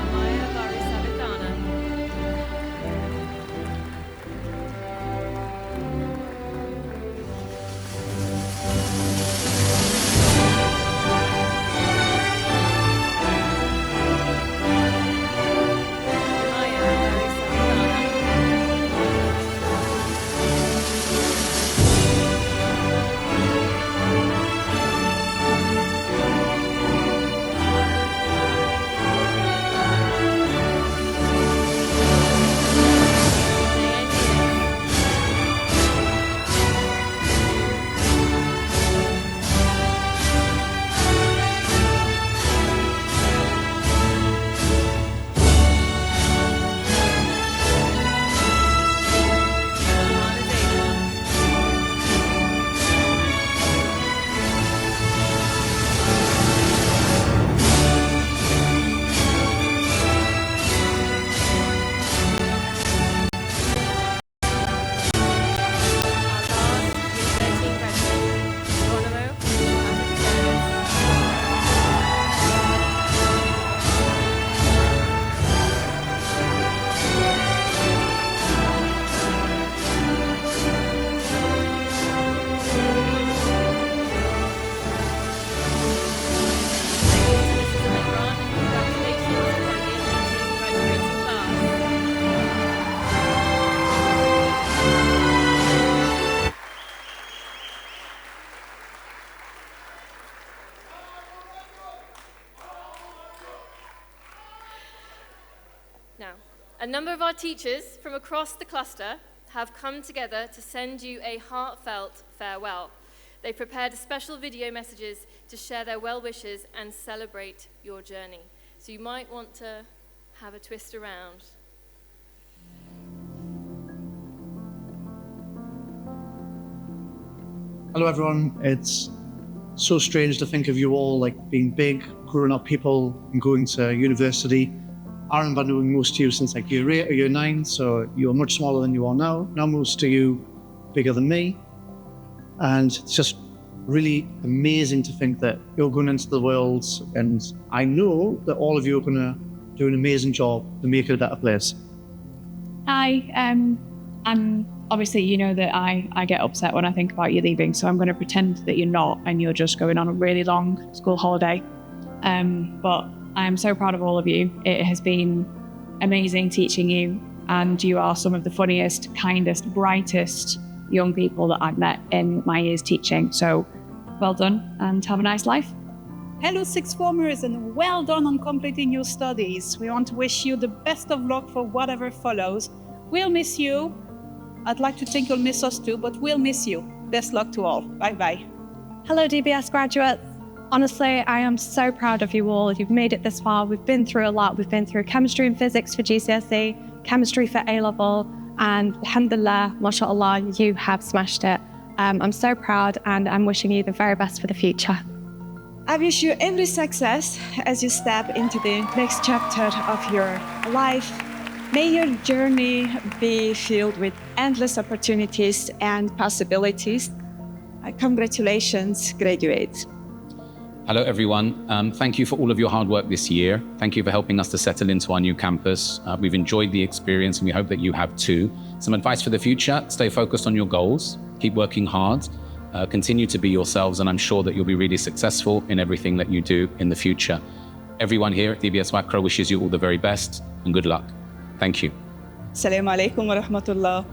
Amaya Varisavithana. Amaya Varisavithana. Now, a number of our teachers from across the cluster have come together to send you a heartfelt farewell. They've prepared special video messages to share their well wishes and celebrate your journey. So you might want to have a twist around. Hello everyone, it's so strange to think of you all like being big, grown up people and going to university. I remember knowing most of you since like year 8 or year 9, so you're much smaller than you are now. Now most of you bigger than me. And it's just really amazing to think that you're going into the world, and I know that all of you are going to do an amazing job to make it a better place. Hi, I'm obviously, you know that I get upset when I think about you leaving, so I'm going to pretend that you're not and you're just going on a really long school holiday. But I'm so proud of all of you. It has been amazing teaching you, and you are some of the funniest, kindest, brightest young people that I've met in my years teaching. So well done and have a nice life. Hello sixth formers, and well done on completing your studies. We want to wish you the best of luck for whatever follows. We'll miss you. I'd like to think you'll miss us too, but we'll miss you. Best luck to all. Bye-bye. Hello DBS graduates. Honestly, I am so proud of you all. You've made it this far. We've been through a lot. We've been through chemistry and physics for GCSE, chemistry for A-level, and alhamdulillah, mashallah, you have smashed it. I'm so proud, and I'm wishing you the very best for the future. I wish you every success as you step into the next chapter of your life. May your journey be filled with endless opportunities and possibilities. Congratulations, graduates. Hello, everyone. Thank you for all of your hard work this year. Thank you for helping us to settle into our new campus. We've enjoyed the experience, and we hope that you have too. Some advice for the future: stay focused on your goals, keep working hard, continue to be yourselves, and I'm sure that you'll be really successful in everything that you do in the future. Everyone here at DBS Wakra wishes you all the very best and good luck. Thank you. السلام عليكم ورحمة الله.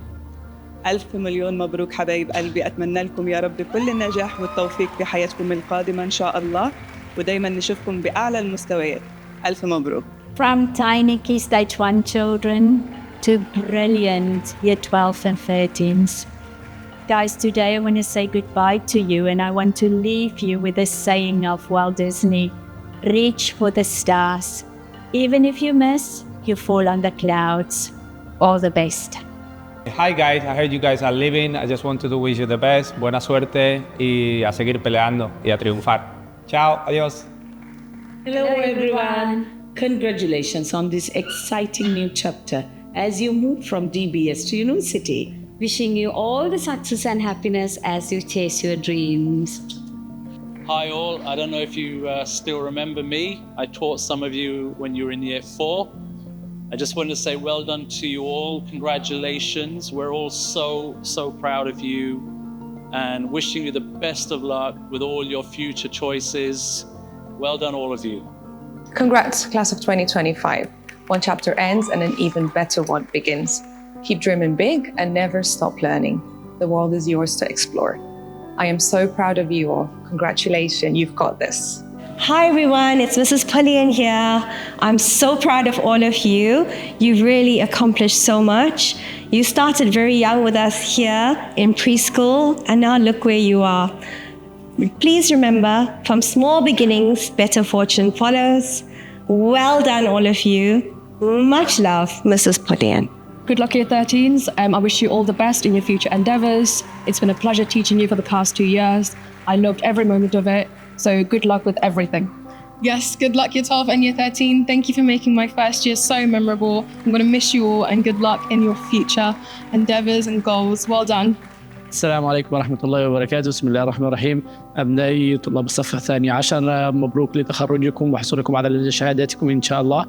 ألف مليون مبروك حبايب قلبي. أتمنى لكم يا رب كل النجاح والتوفيق في حياتكم القادمة إن شاء الله. ودايما نشوفكم بأعلى المستويات. ألف مبروك. From tiny Key Stage 1 children to brilliant Year 12 and 13s. Guys, today I want to say goodbye to you, and I want to leave you with this saying of Walt Disney: reach for the stars. Even if you miss, you fall on the clouds. All the best. Hi guys, I heard you guys are leaving. I just wanted to wish you the best. Buena suerte y a seguir peleando y a triunfar. Chao, adiós. Hello everyone. Congratulations on this exciting new chapter as you move from DBS to university. Wishing you all the success and happiness as you chase your dreams. Hi all, I don't know if you still remember me. I taught some of you when you were in Year 4. I just wanted to say well done to you all. Congratulations. We're all so proud of you and wishing you the best of luck with all your future choices. Well done, all of you. Congrats, class of 2025. One chapter ends and an even better one begins. Keep dreaming big and never stop learning. The world is yours to explore. I am so proud of you all. Congratulations, you've got this. Hi everyone, it's Mrs. Pullian here. I'm so proud of all of you. You've really accomplished so much. You started very young with us here in preschool, and now look where you are. Please remember, from small beginnings, better fortune follows. Well done, all of you. Much love, Mrs. Pullian. Good luck, Year 13s. I wish you all the best in your future endeavors. It's been a pleasure teaching you for the past 2 years. I loved every moment of it. So good luck with everything. Yes, good luck Year 12 and Year 13. Thank you for making my first year so memorable. I'm going to miss you all, and good luck in your future endeavors and goals. Well done. السلام عليكم ورحمة الله وبركاته. بسم الله الرحمن الرحيم. أبنائي طلاب الصف الثاني عشر، مبروك لتخرجكم وحصولكم على شهاداتكم إن شاء الله.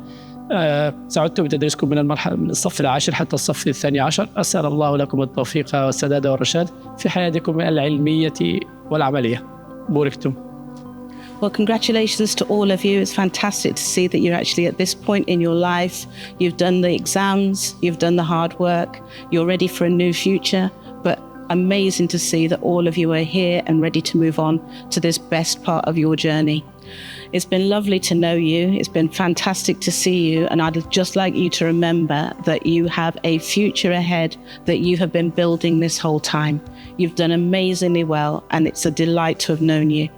سعدت بتدريسكم من الصف العاشر حتى الصف الثاني عشر. أسأل الله لكم التوفيق والسداد والرشاد في حياتكم العلمية والعملية. بوركتم. Well, congratulations to all of you. It's fantastic to see that you're actually at this point in your life. You've done the exams, you've done the hard work, you're ready for a new future. But amazing to see that all of you are here and ready to move on to this best part of your journey. It's been lovely to know you. It's been fantastic to see you. And I'd just like you to remember that you have a future ahead that you have been building this whole time. You've done amazingly well, and it's a delight to have known you.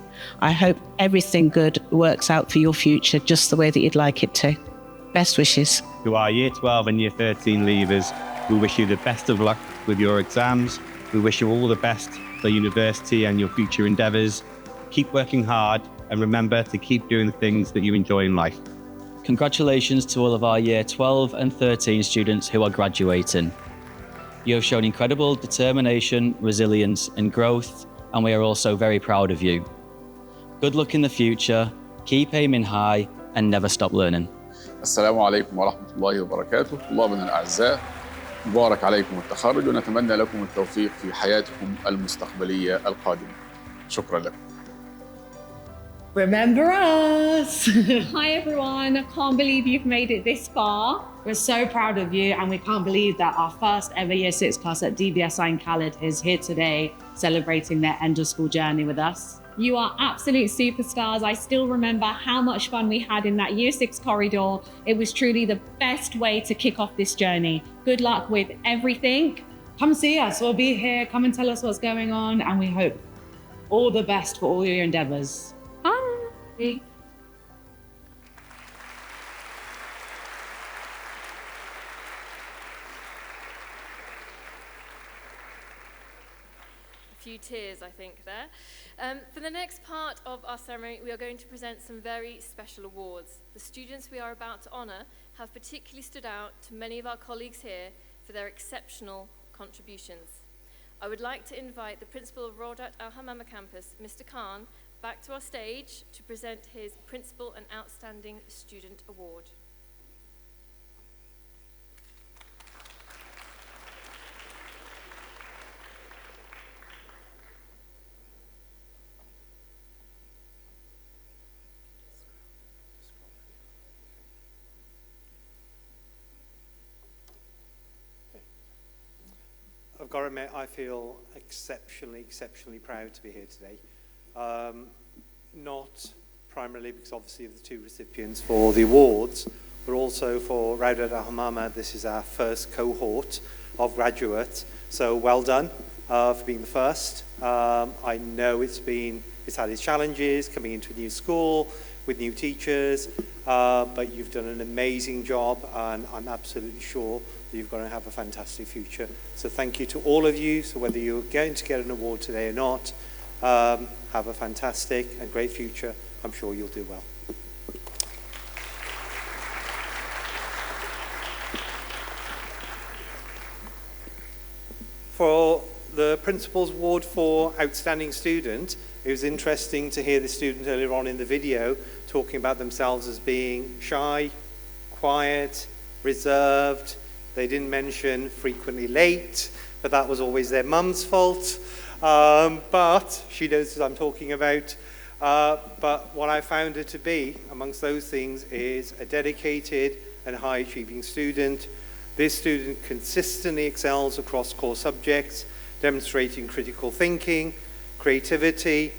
I hope everything good works out for your future just the way that you'd like it to. Best wishes. To our Year 12 and Year 13 leavers, we wish you the best of luck with your exams. We wish you all the best for university and your future endeavours. Keep working hard, and remember to keep doing the things that you enjoy in life. Congratulations to all of our Year 12 and 13 students who are graduating. You have shown incredible determination, resilience and growth, and we are also very proud of you. Good luck in the future, keep aiming high and never stop learning. السلام عليكم ورحمة الله وبركاته. طلابنا الأعزاء، مبارك عليكم التخرج، ونتمنى لكم التوفيق في حياتكم المستقبلية القادمة. شكرا لكم. Remember us! Hi everyone, I can't believe you've made it this far. We're so proud of you, and we can't believe that our first ever Year 6 class at DBS Ain Khaled is here today celebrating their end of school journey with us. You are absolute superstars. I still remember how much fun we had in that Year 6 corridor. It was truly the best way to kick off this journey. Good luck with everything. Come see us, we'll be here, come and tell us what's going on, and we hope all the best for all your endeavours. Bye. Few tears, I think, there. For the next part of our ceremony, we are going to present some very special awards. The students we are about to honour have particularly stood out to many of our colleagues here for their exceptional contributions. I would like to invite the principal of Rawdat Al Hamama campus, Mr. Khan, back to our stage to present his Principal and Outstanding Student Award. I've got to admit, I feel exceptionally proud to be here today. Not primarily because obviously of the two recipients for the awards, but also for Rawdat Al Hamama. This is our first cohort of graduates, so well done for being the first. I know it's had its challenges coming into a new school with new teachers, but you've done an amazing job, and I'm absolutely sure that you're going to have a fantastic future. So thank you to all of you. So whether you're going to get an award today or not, have a fantastic and great future. I'm sure you'll do well. For the Principal's Award for Outstanding Student, it was interesting to hear the student earlier on in the video talking about themselves as being shy, quiet, reserved. They didn't mention frequently late, but that was always their mum's fault. But she knows what I'm talking about. But what I found her to be, amongst those things, is a dedicated and high-achieving student. This student consistently excels across core subjects, demonstrating critical thinking, creativity,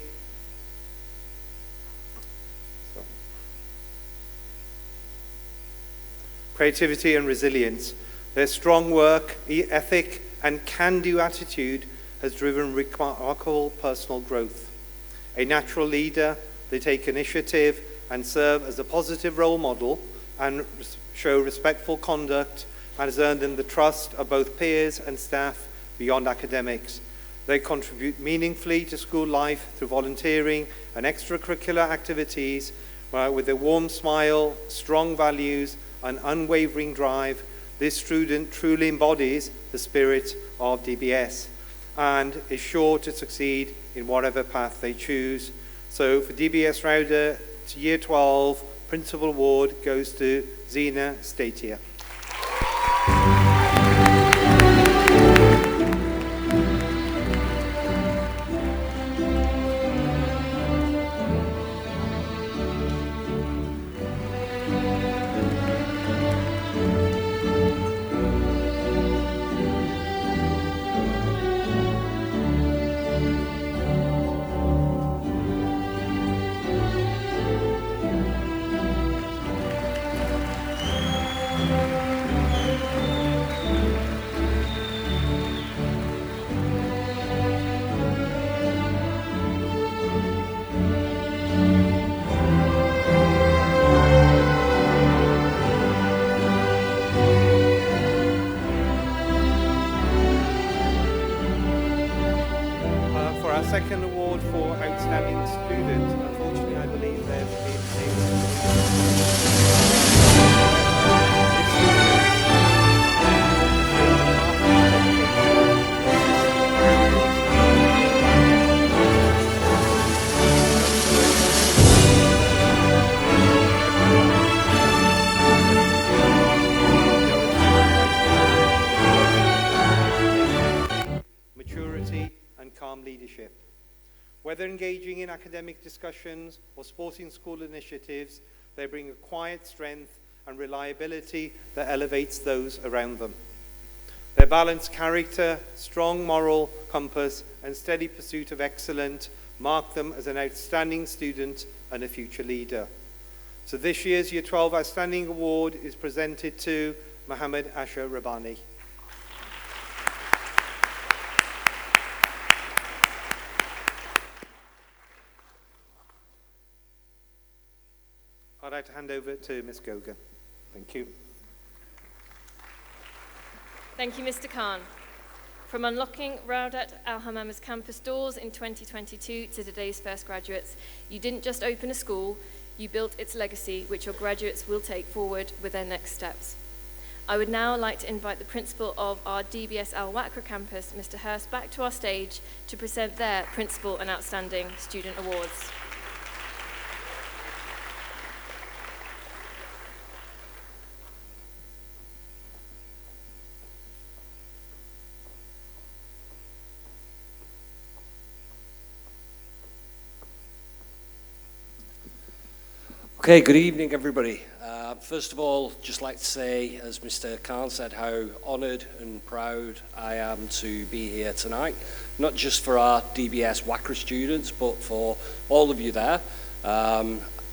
and resilience. Their strong work ethic and can-do attitude has driven remarkable personal growth. A natural leader, they take initiative and serve as a positive role model and show respectful conduct, and has earned them the trust of both peers and staff beyond academics. They contribute meaningfully to school life through volunteering and extracurricular activities, with a warm smile, strong values, and unwavering drive. This student truly embodies the spirit of DBS and is sure to succeed in whatever path they choose. So for DBS Rawdat, Year 12, Principal Award goes to Zina Statia. Second award for Outstanding Student. Unfortunately, I believe they've maturity and calm leadership. Whether engaging in academic discussions or supporting school initiatives, they bring a quiet strength and reliability that elevates those around them. Their balanced character, strong moral compass, and steady pursuit of excellence mark them as an outstanding student and a future leader. So this year's Year 12 Outstanding Award is presented to Mohammed Asher Rabani. I'd like to hand over to Ms. Gogan. Thank you. Thank you, Mr. Khan. From unlocking Rawdat Al Hamama's campus doors in 2022 to today's first graduates, you didn't just open a school, you built its legacy, which your graduates will take forward with their next steps. I would now like to invite the principal of our DBS Al Wakra campus, Mr. Hurst, back to our stage to present their Principal and Outstanding Student Awards. Okay, good evening, everybody. First of all, just like to say, as Mr. Khan said, how honoured and proud I am to be here tonight, not just for our DBS Wakra students, but for all of you there.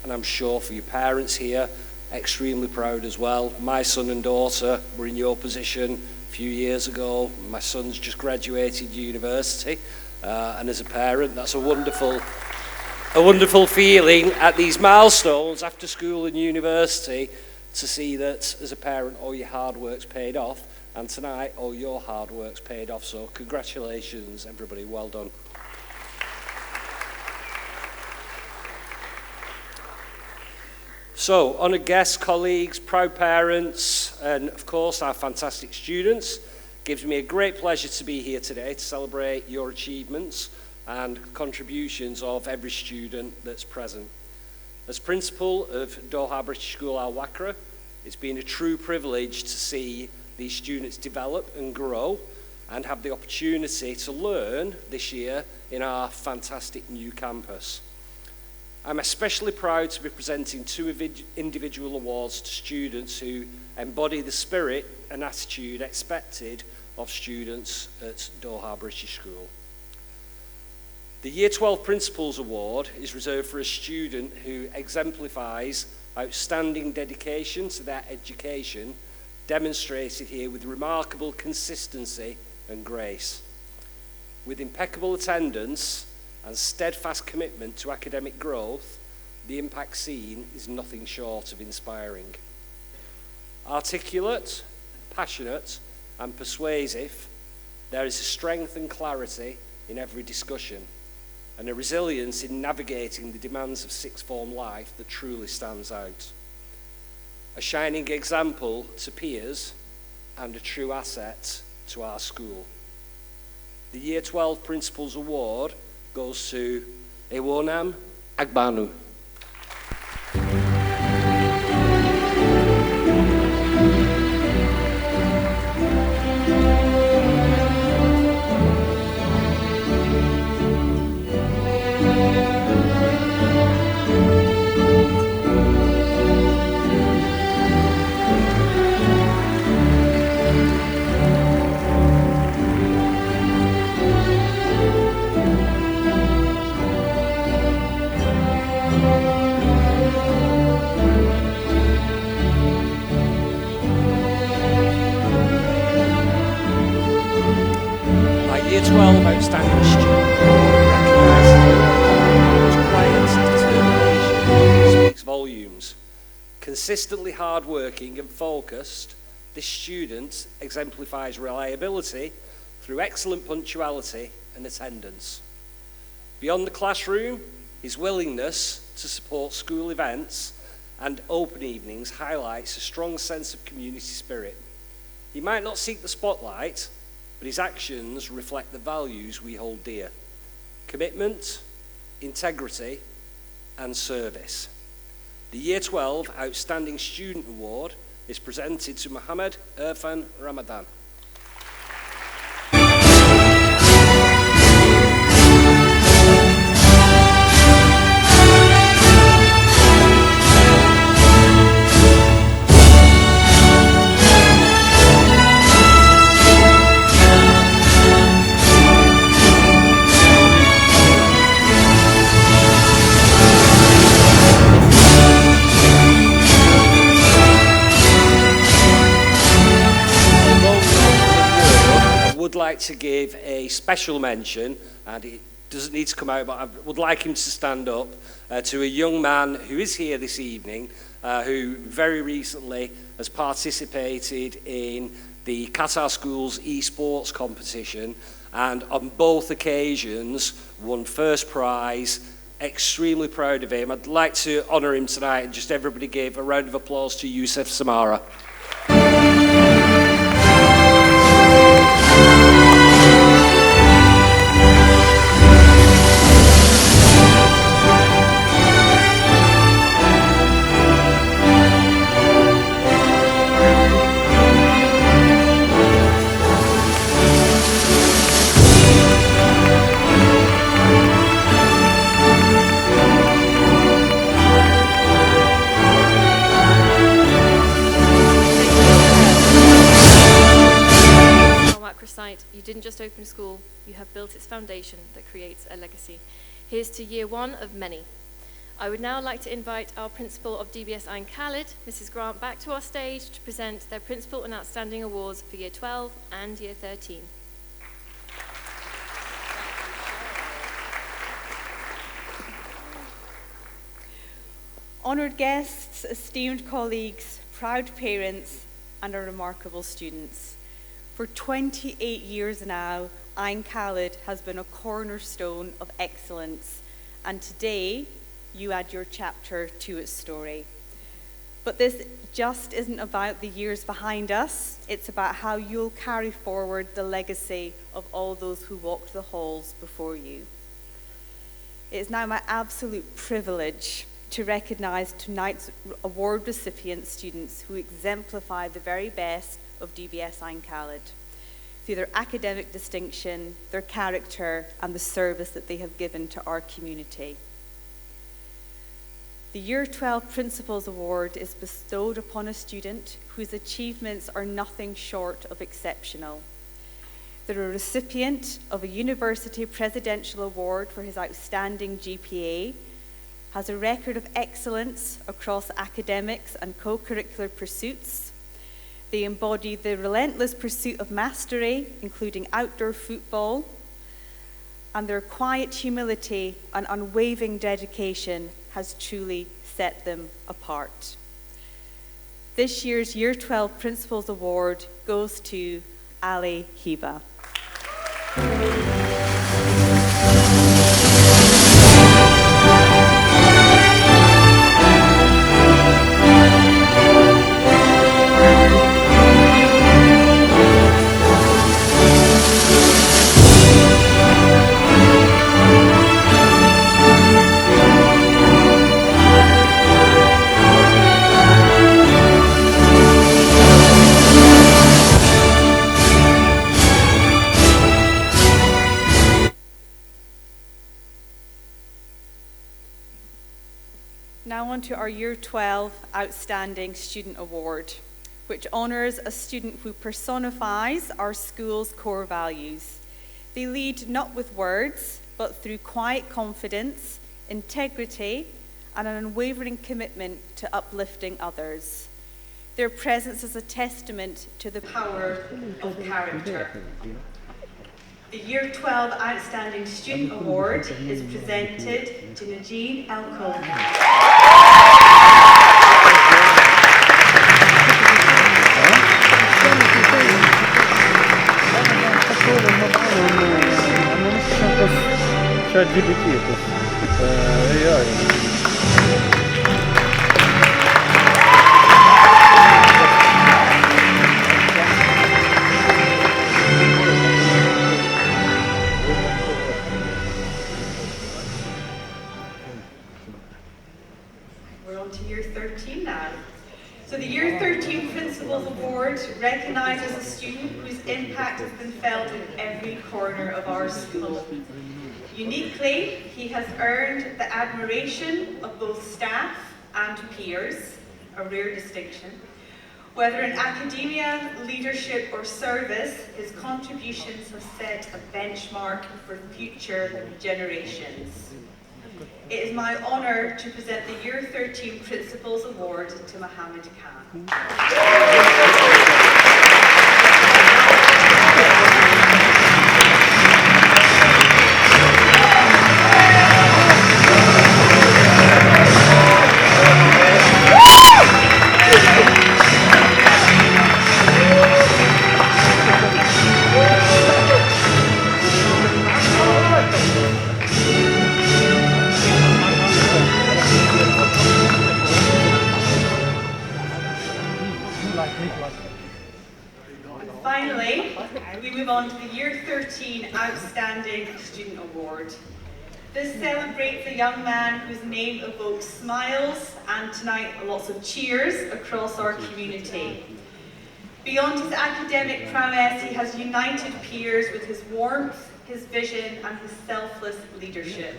and I'm sure for your parents here, extremely proud as well. My son and daughter were in your position a few years ago. My son's just graduated university, and as a parent, that's a wonderful feeling at these milestones after school and university to see that as a parent all your hard work's paid off, and tonight all your hard work's paid off. So congratulations everybody, well done. So honoured guests, colleagues, proud parents, and of course our fantastic students, it gives me a great pleasure to be here today to celebrate your achievements and contributions of every student that's present. As principal of Doha British School Al Wakra, it's been a true privilege to see these students develop and grow and have the opportunity to learn this year in our fantastic new campus. I'm especially proud to be presenting 2 individual awards to students who embody the spirit and attitude expected of students at Doha British School. The Year 12 Principals Award is reserved for a student who exemplifies outstanding dedication to their education, demonstrated here with remarkable consistency and grace. With impeccable attendance and steadfast commitment to academic growth, the impact seen is nothing short of inspiring. Articulate, passionate, and persuasive, there is a strength and clarity in every discussion, and a resilience in navigating the demands of sixth form life that truly stands out. A shining example to peers and a true asset to our school. The Year 12 Principals Award goes to Ewonam Agbanu. Year 12 outstanding student recognised determination speaks volumes. Consistently hardworking and focused, this student exemplifies reliability through excellent punctuality and attendance. Beyond the classroom, his willingness to support school events and open evenings highlights a strong sense of community spirit. He might not seek the spotlight, but his actions reflect the values we hold dear: commitment, integrity, and service. The Year 12 Outstanding Student Award is presented to Mohammed Irfan Ramadan. Like to give a special mention, and it doesn't need to come out, but I would like him to stand up, to a young man who is here this evening, who very recently has participated in the Qatar School's esports competition, and on both occasions won first prize. Extremely proud of him. I'd like to honour him tonight, and just everybody give a round of applause to Youssef Samara. You didn't just open a school, you have built its foundation that creates a legacy. Here's to year 1 of many. I would now like to invite our Principal of DBS Ain Khaled, Mrs. Grant, back to our stage to present their Principal and Outstanding Awards for Year 12 and Year 13. Honoured guests, esteemed colleagues, proud parents, and our remarkable students. For 28 years now, Ain Khaled has been a cornerstone of excellence, and today you add your chapter to its story. But this just isn't about the years behind us, it's about how you'll carry forward the legacy of all those who walked the halls before you. It is now my absolute privilege to recognise tonight's award recipient students who exemplify the very best of DBS Ain Khaled through their academic distinction, their character, and the service that they have given to our community. The Year 12 Principals Award is bestowed upon a student whose achievements are nothing short of exceptional. They're a recipient of a University Presidential Award for his outstanding GPA, has a record of excellence across academics and co-curricular pursuits. They embody the relentless pursuit of mastery, including outdoor football, and their quiet humility and unwavering dedication has truly set them apart. This year's Year 12 Principals Award goes to Ali Hiba. Now on to our Year 12 Outstanding Student Award, which honours a student who personifies our school's core values. They lead not with words, but through quiet confidence, integrity, and an unwavering commitment to uplifting others. Their presence is a testament to the power of character. The Year 12 Outstanding Student Award is presented to Ain Khaled. We're on to Year 13 now. So the Year 13 Principals Award recognises a student whose impact has been felt in every corner of our school. Uniquely, he has earned the admiration of both staff and peers, a rare distinction. Whether in academia, leadership, or service, his contributions have set a benchmark for future generations. It is my honour to present the Year 13 Principals Award to Mohammed Khan. Finally, we move on to the Year 13 Outstanding Student Award. This celebrates a young man whose name evokes smiles and tonight lots of cheers across our community. Beyond his academic prowess, he has united peers with his warmth, his vision, and his selfless leadership.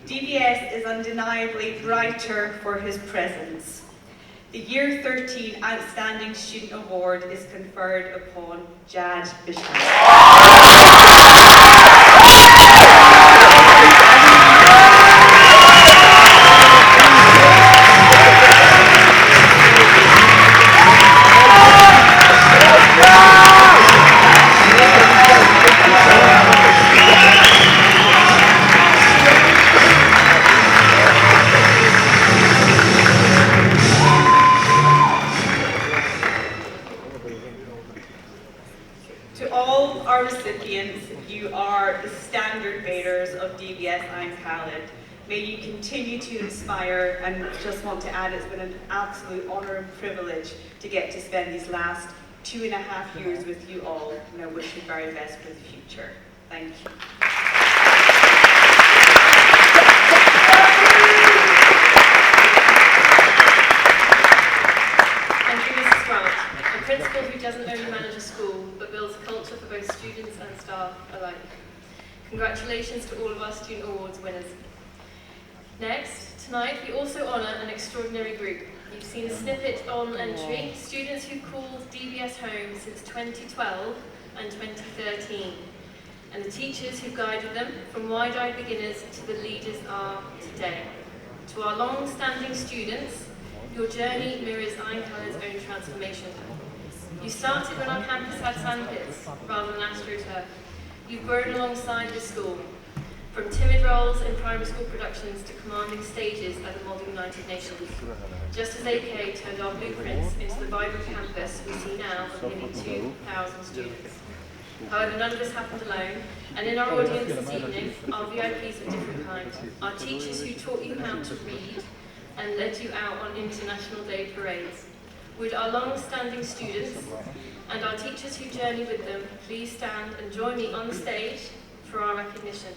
DBS is undeniably brighter for his presence. The Year 13 Outstanding Student Award is conferred upon Jad Bishop. To all our recipients, you are the standard bearers of DBS Ain Khaled. May you continue to inspire, and just want to add, it's been an absolute honour and privilege to get to spend these last 2.5 years with you all, and I wish you the very best for the future. Thank you. A principal who doesn't only manage a school, but builds a culture for both students and staff alike. Congratulations to all of our Student Awards winners. Next, tonight we also honour an extraordinary group. You've seen a snippet on entry, students who called DBS home since 2012 and 2013, and the teachers who guided them from wide-eyed beginners to the leaders are today. To our long-standing students, your journey mirrors Ain Khaled's own transformation. You started when our campus had sandpits rather than AstroTurf. You've grown alongside the school, from timid roles in primary school productions to commanding stages at the modern United Nations. Just as AK turned our blueprints into the vibrant campus we see now of nearly 2,000 students. However, none of this happened alone, and in our audience this evening are VIPs of different kinds. Our teachers who taught you how to read and led you out on International Day parades. Would our long-standing students and our teachers who journey with them please stand and join me on the stage for our recognition.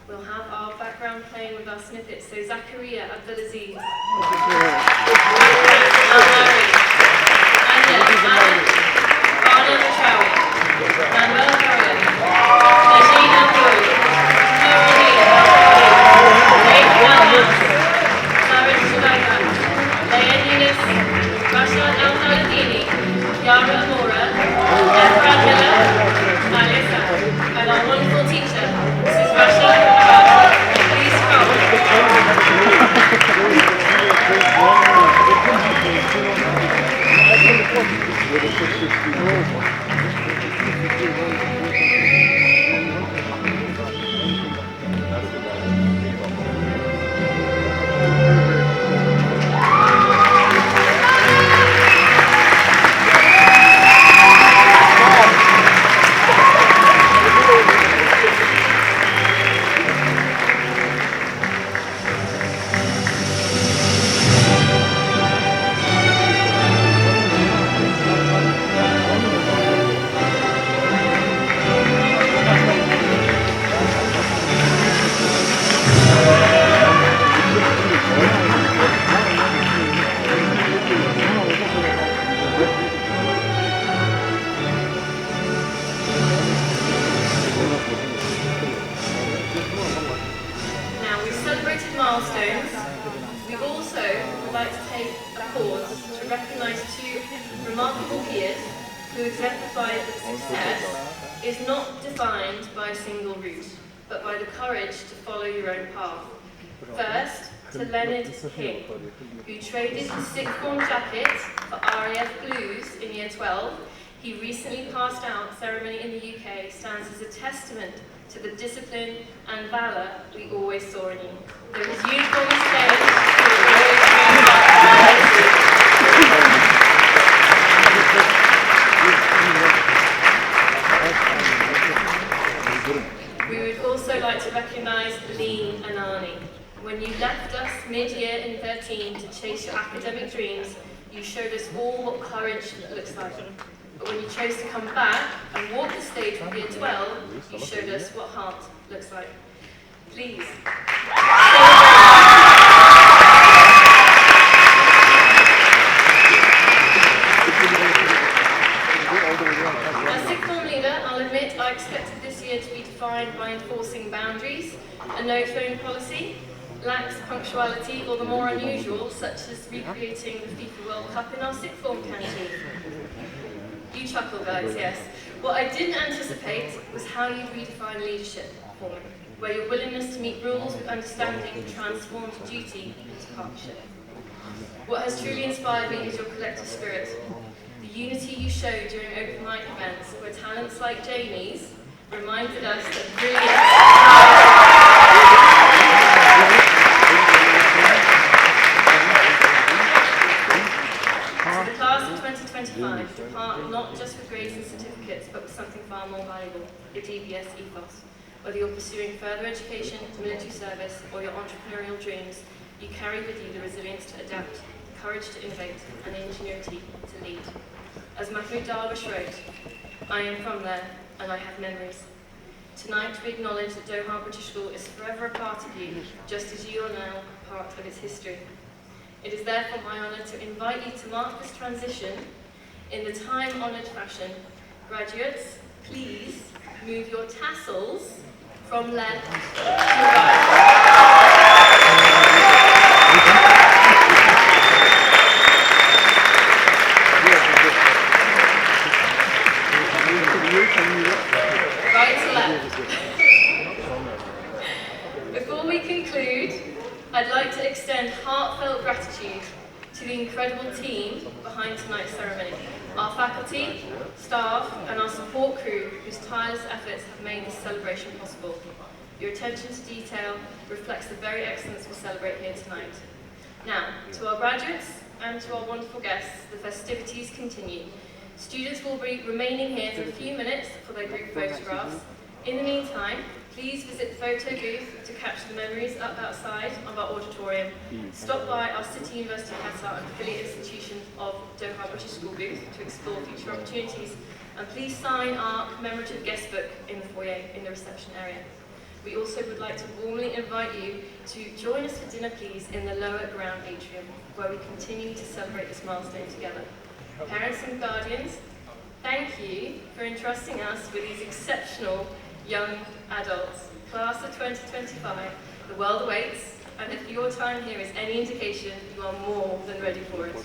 We'll have our background playing with our snippets, so Zakaria Abdelaziz, Al-Mari, Anna Matrawi, Manuel Carrion, Najeen Al-Boy, Rashad Al-Haladini, Yara Amora, Efra Miller, Alisa, and our wonderful teacher, Mrs. Rashad Al-Haladini. Please milestones, we also would like to take a pause to recognise two remarkable peers who exemplify that success is not defined by a single route, but by the courage to follow your own path. First, to Leonard King, who traded his sixth form jacket for RAF Blues in Year 12. He recently passed out ceremony in the UK stands as a testament to the discipline and valour we always saw in you. Though his uniform is stained, we would also like to recognise Leen Anani. When you left us mid-year in 13 to chase your academic dreams, you showed us all what courage looks like. But when you chose to come back and walk the stage with Year 12, you showed us what heart looks like. Please. As sixth form leader, I'll admit I expected this year to be defined by enforcing boundaries, a no-phone policy, lax punctuality, or the more unusual, such as recreating the FIFA World Cup in our sixth form canteen. You chuckle, guys, yes. What I didn't anticipate was how you redefine leadership for me, where your willingness to meet rules with understanding transformed duty into partnership. What has truly inspired me is your collective spirit, the unity you showed during open mic events, where talents like Jamie's reminded us that brilliance. To the class of 2025, depart not just with grades and certificates, certificates, but with something far more valuable, the DBS ethos. Whether you're pursuing further education, military service, or your entrepreneurial dreams, you carry with you the resilience to adapt, courage to innovate, and the ingenuity to lead. As Mahmoud Darwish wrote, I am from there, and I have memories. Tonight we acknowledge that Doha British School is forever a part of you, just as you are now a part of its history. It is therefore my honour to invite you to mark this transition in the time-honoured fashion. Graduates, please move your tassels from left to right. Right to left. Before we conclude, I'd like to extend heartfelt gratitude to the incredible team behind tonight's ceremony, our faculty, staff, and our support crew whose tireless efforts have made this celebration possible. Your attention to detail reflects the very excellence we celebrate here tonight. Now, to our graduates and to our wonderful guests, the festivities continue. Students will be remaining here for a few minutes for their group photographs. In the meantime, please visit the photo booth to capture the memories up outside of our auditorium. Stop by our City University Qatar and affiliate institution of Doha British School booth to explore future opportunities. And please sign our commemorative guest book in the foyer in the reception area. We also would like to warmly invite you to join us for dinner, please, in the lower ground atrium, where we continue to celebrate this milestone together. Parents and guardians, thank you for entrusting us with these exceptional young adults. Class of 2025, the world awaits, and if your time here is any indication, you are more than ready for it.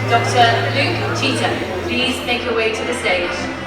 Dr. Luke Cheetah, please make your way to the stage.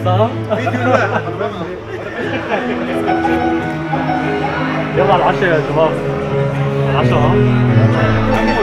صح؟ يلا العشاء يا شباب. العشاء ها؟